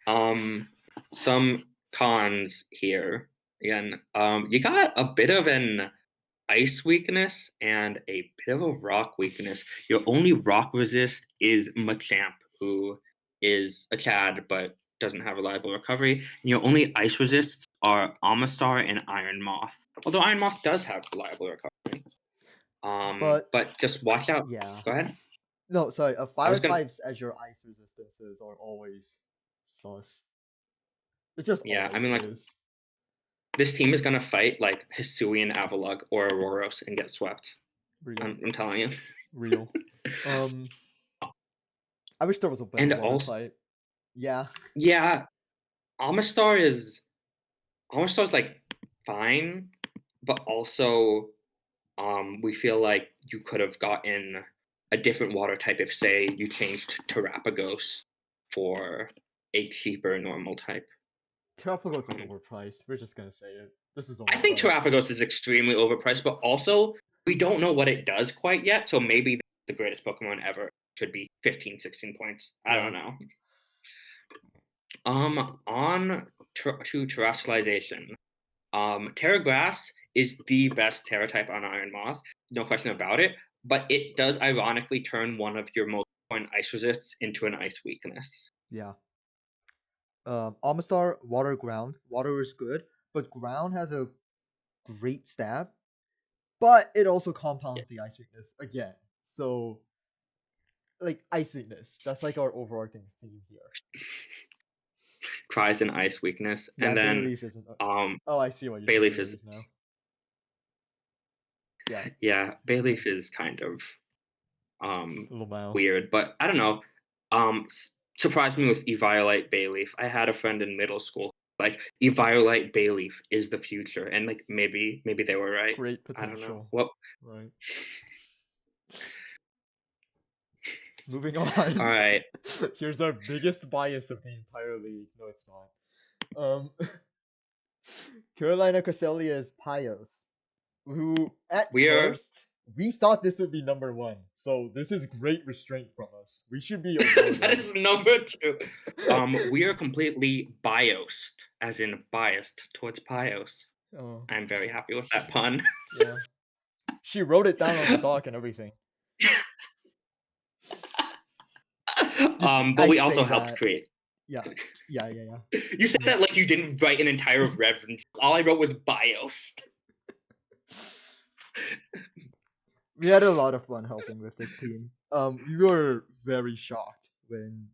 Um, some cons here. Again, you got a bit of an ice weakness and a bit of a rock weakness. Your only rock resist is Machamp, who is a Chad but doesn't have reliable recovery. And your only ice resists are Amistar and Iron Moth. Although Iron Moth does have reliable recovery. But But just watch out. yeah. Go ahead. No, sorry. I Fire was gonna. types as your ice resistances are always sus. It just Yeah, I always mean, like is. this team is gonna fight like Hisuian Avalugg or Auroros and get swept. Real. I'm telling you. Real. Um I wish there was a better And water also, type. Yeah. yeah, Amistar is Amistar's like fine, but also we feel like you could have gotten a different water type if, say, you changed Terrapagos for a cheaper normal type. Terrapagos is Um, overpriced. We're just gonna say it. This is I think overpriced. Terrapagos is extremely overpriced, but also we don't know what it does quite yet. So maybe the greatest Pokemon ever should be 15, 16 points. I Yeah. don't know. On to terrestrialization. Terra Grass is the best Terra type on Iron Moth, no question about it. But it does ironically turn one of your most important ice resists into an ice weakness. Yeah. Amistar, water, ground. Water is good, but ground has a great stab, but it also Yeah. compounds the ice weakness again. So, like, ice weakness. That's like our overarching theme here. Tries an ice weakness, Yeah, and then Bayleaf isn't. um, Oh, I see what you did to Bayleaf is Bayleaf now. Yeah, yeah, Bayleaf is kind of um Lamau. weird, but I don't know. Surprised me with Eviolite Bayleaf. I had a friend in middle school like Eviolite Bayleaf is the future, and like maybe they were right. Great I don't know. potential. Well, Right. Moving all on. right. Here's our biggest bias of the entire league. No, it's not. Carolina Cresselia is Pios, who at We're first we thought this would be number one. So this is great restraint from us. We should be awarded. that is number two. We are completely biased, as in biased towards Pios. Oh, I'm very happy with that pun. yeah. She wrote it down on the doc and everything. But I we say also helped that. create. Yeah. Yeah. You said Mhm. that like you didn't write an entire reference. All I wrote was bios. We had a lot of fun helping with this team. We were very shocked when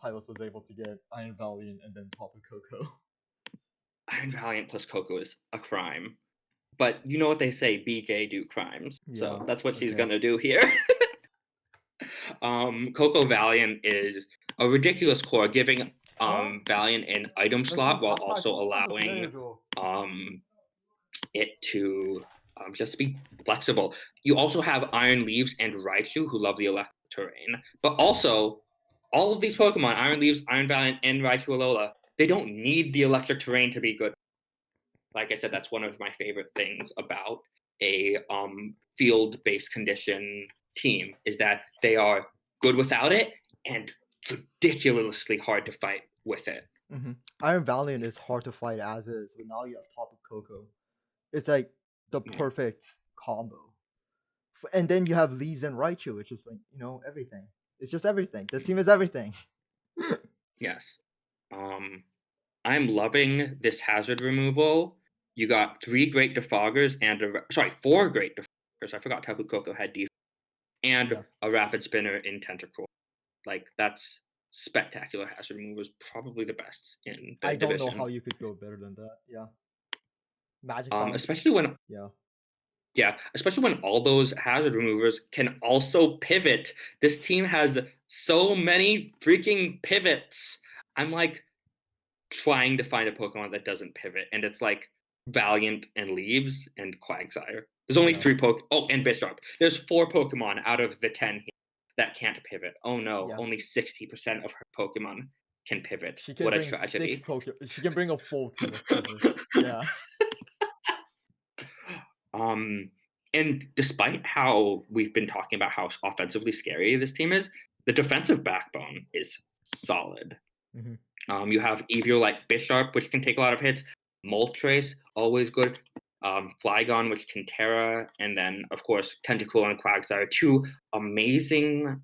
Pylos was able to get Iron Valiant and then Tapu Koko. Iron Valiant plus Coco is a crime. But you know what they say, be gay, do crimes. Yeah. So that's what she's Okay. gonna do here. Coco Valiant is a ridiculous core, giving Huh? Valiant an item slot while also 私パパと着ない allowing ぞ。 it to just be flexible. You also have Iron Leaves and Raichu who love the electric terrain, but also all of these Pokemon, Iron Leaves, Iron Valiant, and Raichu Alola, they don't need the electric terrain to be good. Like I said, that's one of my favorite things about a field-based condition team is that they are good without it and ridiculously hard to fight with it. Mm-hmm. Iron Valiant is hard to fight as is, but now you have Tapu Koko. It's like the Yeah. perfect combo. And then you have Leaves and Raichu, which is like, everything. It's just everything. This team is everything. Yes. I'm loving this hazard removal. You got 3 great defoggers and 4 great defoggers. I forgot Tapu Koko had defense and Yeah. a rapid spinner in Tentacruel. Like that's spectacular hazard removal is probably the best in the I don't know how division. you could go better than that. Yeah. Magic Bounce. Especially when Yeah. especially when all those hazard removers can also pivot. This team has so many freaking pivots. I'm like trying to find a Pokemon that doesn't pivot, and it's like Valiant and Leaves and Quagsire. There's only Yeah. 3 Oh, and Bisharp. There's 4 Pokemon out of the 10 here that can't pivot. Oh no, Yeah. only 60% of her Pokemon can pivot. She can What a bring tragedy. 6 Pokemon. She can bring a full team of pivots. Yeah. And despite how we've been talking about how offensively scary this team is, the defensive backbone is solid. Mm-hmm. You have Evier like Bisharp, which can take a lot of hits. Moltres, always good. Flygon, which can Terra, and then of course Tentacruel and Quagsire, 2 amazing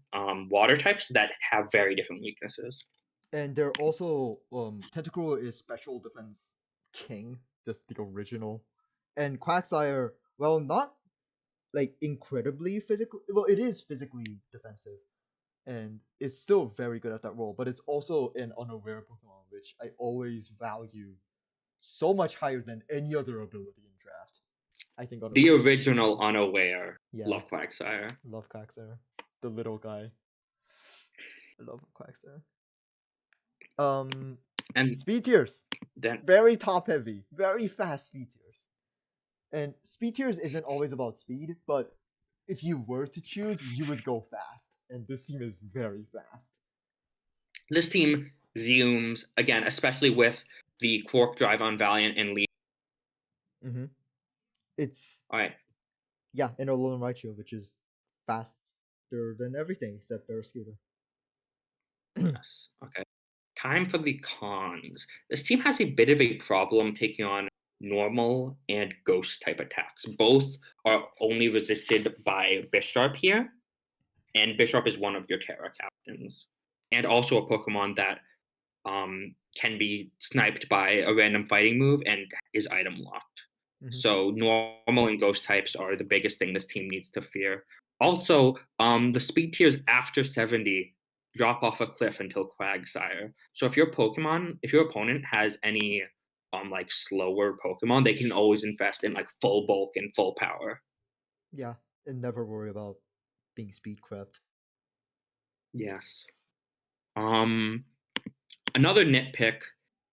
water types that have very different weaknesses. And they're also Tentacruel is special defense king, just the original. And Quagsire, well, not like incredibly physically. Well, it is physically defensive, and it's still very good at that role. But it's also an unaware Pokemon, which I always value so much higher than any other ability in draft. I think The unaware is just original Unaware. yeah. Love Quagsire. Love Quagsire, the little guy. I love Quagsire. And Speed tiers. then Very top heavy, very fast speed tiers. And speed tiers isn't always about speed, but if you were to choose, you would go fast. And this team is very fast. this team zooms again, especially with the Quark Drive on Valiant and Lead. Hmm. It's All right. yeah, and Alolan Raichu, which is faster than everything except Barraskewda. Yes. Okay. Time for the cons. This team has a bit of a problem taking on normal and ghost type attacks. Both are only resisted by Bisharp here, and Bisharp is one of your Terra captains, and also a Pokemon that can be sniped by a random fighting move and is item locked. Hmm. So normal and ghost types are the biggest thing this team needs to fear. Also, the speed tiers after 70 drop off a cliff until Quagsire. So if your opponent has any like slower Pokemon, they can always invest in like full bulk and full power. Yeah, and never worry about being speed crept. Yes. Um Another nitpick,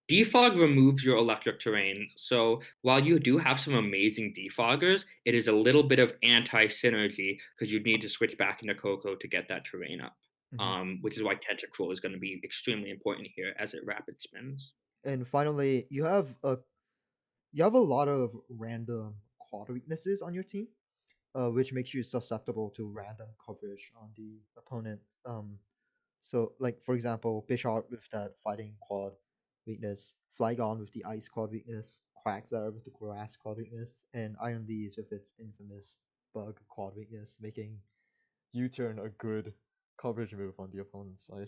defog removes your electric terrain. So while you do have some amazing defoggers, it is a little bit of anti-synergy because you'd need to switch back into Coco to get that terrain up. Hmm. Which is why Tentacruel is going to be extremely important here as it rapid spins. And finally, you have a lot of random quad weaknesses on your team, which makes you susceptible to random coverage on the opponent. So like for example, Bishop with that fighting quad weakness, Flygon with the ice quad weakness, Quagsire with the grass quad weakness, and Iron Leaves with its infamous bug quad weakness, making U-turn a good coverage move on the opponent's side.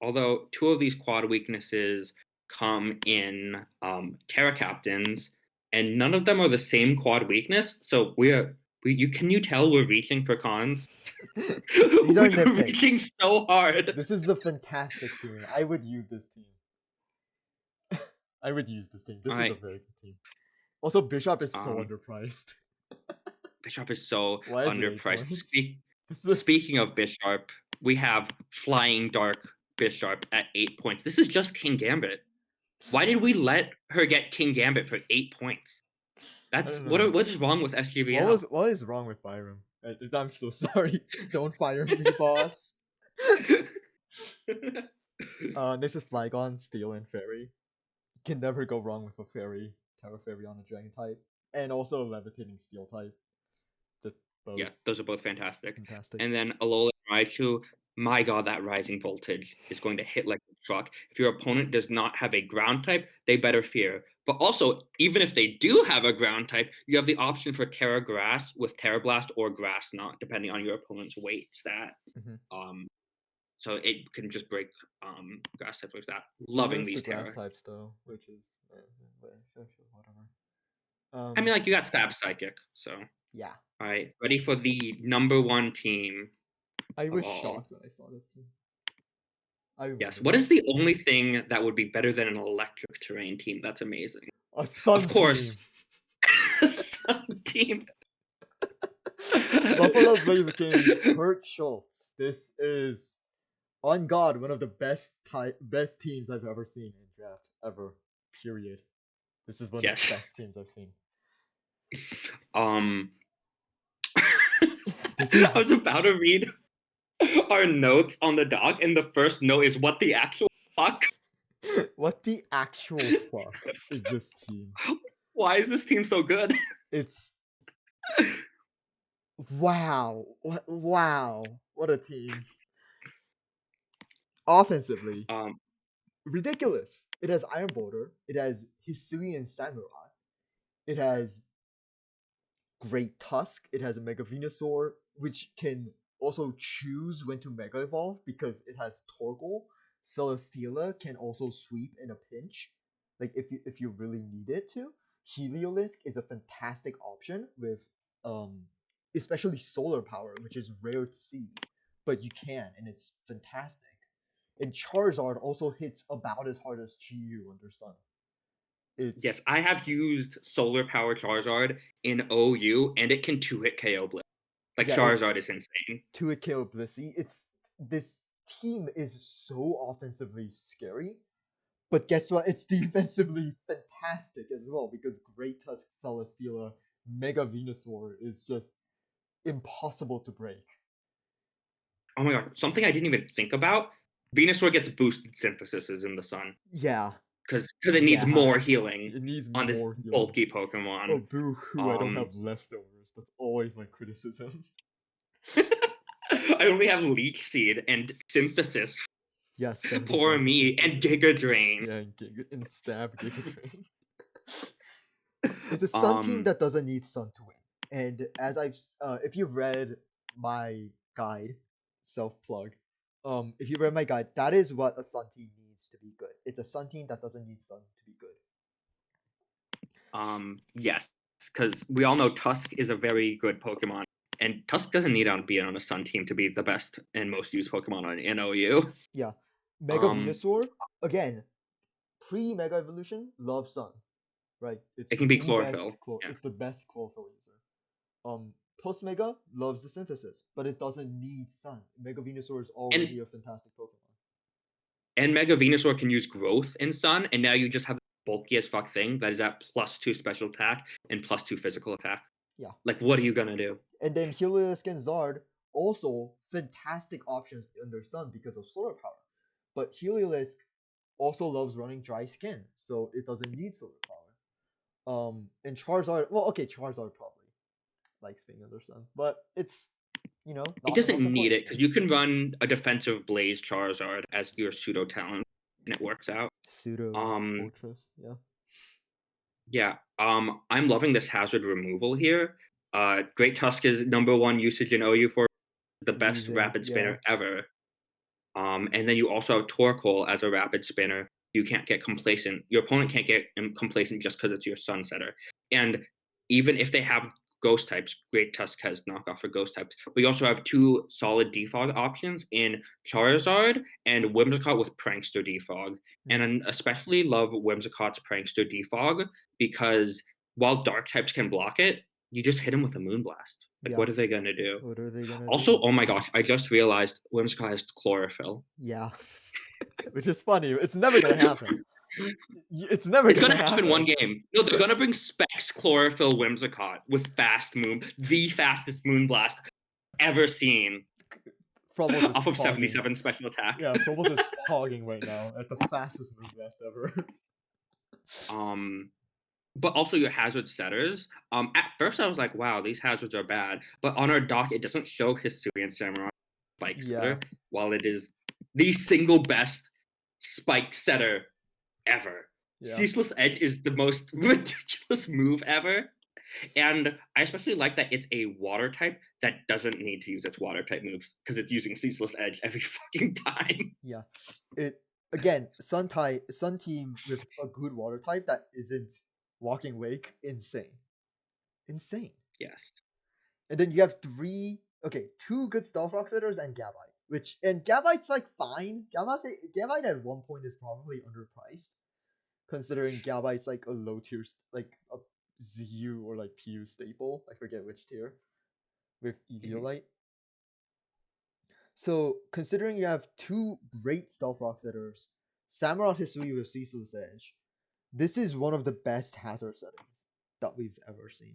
Although two of these quad weaknesses come in Terra Captains, and none of them are the same quad weakness. So can you tell we're reaching for cons? These are We're reaching nitpicks. so hard. This is a fantastic team. I would use this team. I would use this team. All This is a right. very good team. Also, Bishop is so Um, underpriced. Bishop is so Why is it eight underpriced. points? This is Speaking of Bisharp, we have Flying Dark Bisharp at 8 points. This is just King Gambit. Why did we let her get King Gambit for 8 points? I That's don't know. what is wrong with What is wrong with Byram? I'm so sorry. Don't fire me, boss. SGBL? This is Flygon, Steel, and Fairy. Can never go wrong with a Fairy, Terra Fairy on a Dragon type, and also a Levitating Steel type. Just Yeah, both those are both fantastic. fantastic. And then Alola and Raichu, my god, that rising voltage is going to hit like a truck. If your opponent does not have a ground type, they better fear. But also, even if they do have a ground type, you have the option for Terra Grass with Terra Blast or Grass Knot, depending on your opponent's weight stat. Hmm. Um, so it can just break grass types like that. It Loving ruins the these grass Terra. types though, which is whatever. I mean, Um, like you got Stab Psychic. So, yeah. all right, ready for the number one team I of was all. shocked when I saw this team. I Yes. remember What is this. the only thing that would be better than an electric terrain team? That's amazing. A Of Sun course, team. Sun team. Buffalo Blaziken's Kurt Schultz. This is on God one of the best teams I've ever seen in draft ever. Period. This is one of the Yes. best teams I've seen. Um, This I is was about to read our notes on the doc, and the first note is what the actual fuck? what the actual fuck is this team? Why is this team so good? It's wow. Wow. What a team. Offensively, Um, ridiculous. It has Iron Boulder. It has Hisuian Samurai. It has Great Tusk. It has a Mega Venusaur, which can also choose when to Mega Evolve because it has Torkoal. Celesteela can also sweep in a pinch, like if you really need it to. Heliolisk is a fantastic option with, um, especially solar power, which is rare to see, but you can, and it's fantastic. And Charizard also hits about as hard as Chi-Yu under Sun. It's yes, I have used Solar Power Charizard in OU, and it can two-hit KO Blitz. Like yeah, it Charizard is insane. to a KO Blissey. It's this team is so offensively scary, but guess what? It's defensively fantastic as well because Great Tusk Celesteela Mega Venusaur is just impossible to break. Oh my god, something I didn't even think about. Venusaur gets boosted synthesis in the sun. Yeah, because it needs Yeah, more healing it needs on this more healing. bulky Oh, Pokemon. boo-hoo, I don't Um, have leftovers. That's always my criticism. I only have Leech Seed and Synthesis. Yes, Poor 75% me and synthesis. Giga Drain. Yeah, and stab Giga Drain. It's a Sun team Um, that doesn't need Sun to win. And as if you've read my guide, self plug, if you read my guide, that is what a Sun team needs to be good. It's a Sun team that doesn't need Sun to be good. yes, because we all know Tusk is a very good Pokemon, and Tusk doesn't need to be on a Sun team to be the best and most used Pokemon on NOU. Yeah, Mega Um, Venusaur again, pre Mega Evolution, love Sun, right? it can be Chlorophyll. Yeah, It's the best chlorophyll user. Post Mega loves the synthesis, but it doesn't need Sun. Mega Venusaur is and already a fantastic Pokemon. Mega Venusaur can use Growth in Sun, and now you just have the bulky as fuck thing that is at +2 special attack and +2 physical attack. Yeah, Like, what are you gonna do? and then Heliolisk and Zard also fantastic options under Sun because of solar power. But Heliolisk also loves running dry skin, so it doesn't need solar power. And Charizard, well, okay, Charizard probably likes being under Sun, but it's It not the doesn't most need important it thing. because you can run a defensive Blaze Charizard as your pseudo talent, and it works out. Pseudo Um, Fortress, yeah. yeah. I'm loving this hazard removal here. Great Tusk is #1 usage in OU for the best Weezing, rapid yeah, spinner ever. And then you also have Torkoal as a rapid spinner. You can't get complacent. Your opponent can't get complacent just because it's your Sunsetter. And even if they have ghost types, Great Tusk has knockoff for ghost types. But you also have two solid defog options in Charizard and Whimsicott with Prankster defog. And mm, I especially love Whimsicott's Prankster defog because while dark types can block it, you just hit them with a Moonblast. Like, yeah. what are they going to do? What are they gonna Also, do? oh my gosh, I just realized Whimsicott has Chlorophyll. Yeah, which is funny. It's never gonna happen. It's never It's gonna gonna happen one happen. game. No, they're gonna bring Specs Chlorophyll Whimsicott with Fast Moon, the fastest Moonblast ever seen Frumbles is off of pogging. 77 special attack. Yeah, Frumbles is pogging right now at the fastest move best ever. Um, but also your hazard setters. At first I was like, wow, these hazards are bad. But on our doc, it doesn't show Hisuian Samurai Spike Yeah, Setter, while it is the single best spike setter ever. yeah, Ceaseless Edge is the most ridiculous move ever. And I especially like that it's a water type that doesn't need to use its water type moves because it's using Ceaseless Edge every fucking time. yeah. It again, Sun team with a good water type that isn't Walking Wake, insane, insane. Yes. And then you have two good Stealth Rock setters and Gabite, and Gabite's like fine. Gabite at one point is probably underpriced, considering Gabite's like a low tier, like a ZU or like PU staple. I forget which tier with Mhm. Eviolite. So considering you have two great Stealth Rock setters, Samurott Hisui with Ceaseless Edge, this is one of the best hazard settings that we've ever seen.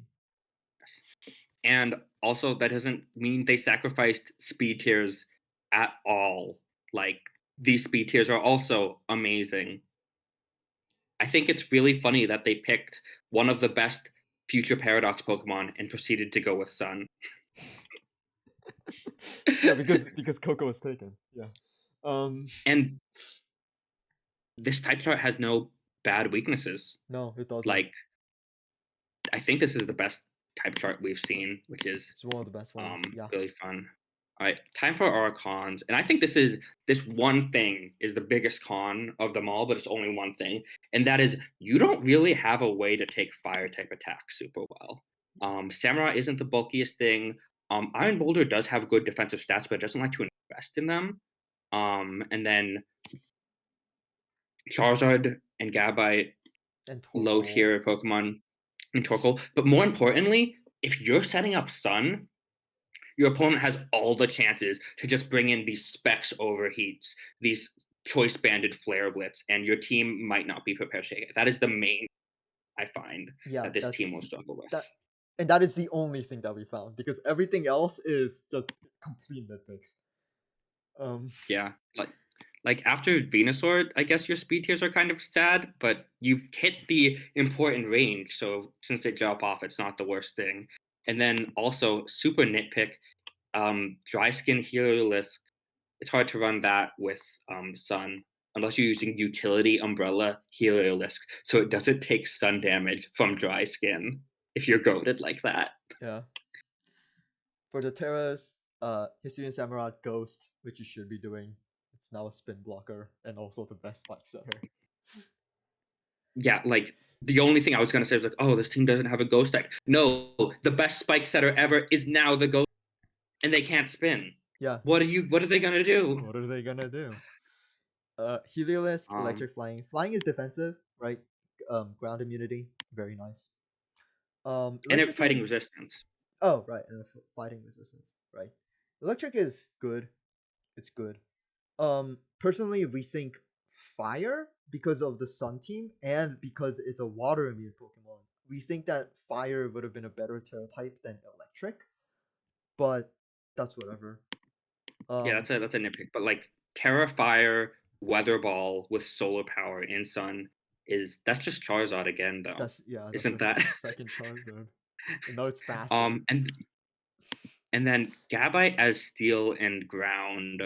And also, that doesn't mean they sacrificed speed tiers at all. Like, these speed tiers are also amazing. I think it's really funny that they picked one of the best future Paradox Pokemon and proceeded to go with Sun. Yeah, because Coco was taken. Yeah. Um. And this type chart has no bad weaknesses. No, it doesn't. Like, I think this is the best type chart we've seen, which is It's one of the best ones. Yeah. really fun. All right, time for our cons, and I think this one thing is the biggest con of them all, but it's only one thing, and that is you don't really have a way to take fire type attacks super well. Samurai isn't the bulkiest thing. Iron Boulder does have good defensive stats, but it doesn't like to invest in them. And then Charizard and Gabite, And low Torkoal. tier Pokemon, and Torkoal. But more importantly, if you're setting up Sun, your opponent has all the chances to just bring in these specs overheats, these choice banded flare blitz, and your team might not be prepared to take it. That is the main I find Yeah, that this team will struggle with. and that is the only thing that we found because everything else is just complete nitpicks. Um. Yeah, Like after Venusaur, I guess your speed tiers are kind of sad, but you've hit the important range. So since they drop off, it's not the worst thing. And then also super nitpick, dry skin Heliolisk. It's hard to run that with sun unless you're using utility umbrella Heliolisk, so it doesn't take sun damage from dry skin if you're goaded like that. Yeah. For the Terras, Hisuian Samurai Ghost, which you should be doing. It's now a spin blocker and also the best spike setter. Yeah, like the only thing I was gonna say was like, oh, this team doesn't have a ghost deck. No, the best spike setter ever is now the ghost, and they can't spin. Yeah. What are they gonna do? What are they gonna do? Heliolisk, Um, electric flying. Flying is defensive, right? Ground immunity, very nice. and it Electric fighting is resistance. oh right, and fighting resistance, right? Electric is good. It's good. Personally, we think fire because of the Sun team and because it's a water immune Pokemon. We think that fire would have been a better Terra type than electric, but that's whatever. Yeah, Um, that's a nitpick, but like Terra Fire, Weather Ball with solar power and sun is that's just Charizard again though, that's yeah, that's isn't just that? the second Charizard. And now it's faster. And then Gabite as steel and ground.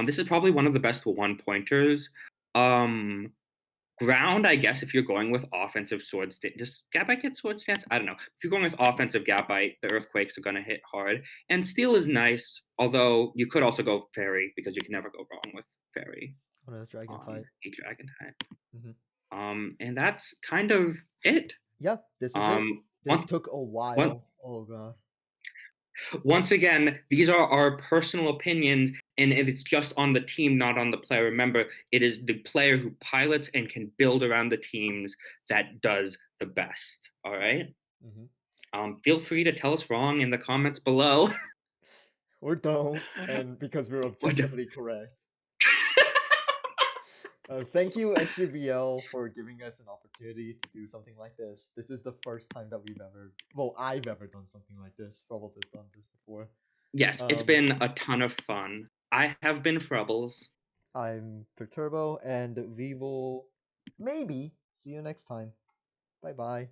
This is probably one of the best one pointers. Um, Ground, I guess, if you're going with offensive sword stance, does Gabite get sword stance? I don't know. If you're going with offensive Gabite, the earthquakes are going to hit hard. And steel is nice, although you could also go fairy because you can never go wrong with fairy On a dragon on type. a dragon type. Hmm. And that's kind of it. Yeah, this is it. Um, This one, took a one, while. Oh god. Once again, these are our personal opinions, and it's just on the team, not on the player. Remember, it is the player who pilots and can build around the teams that does the best. All right. Hmm. Feel free to tell us wrong in the comments below. Or don't, and because we're objectively correct. Thank you, SGBL, for giving us an opportunity to do something like this. This is the first time that I've ever done something like this. Frubbles has done this before. Yes, it's Um, been a ton of fun. I have been Frubbles. I'm Perturbo, and we will maybe see you next time. Bye bye.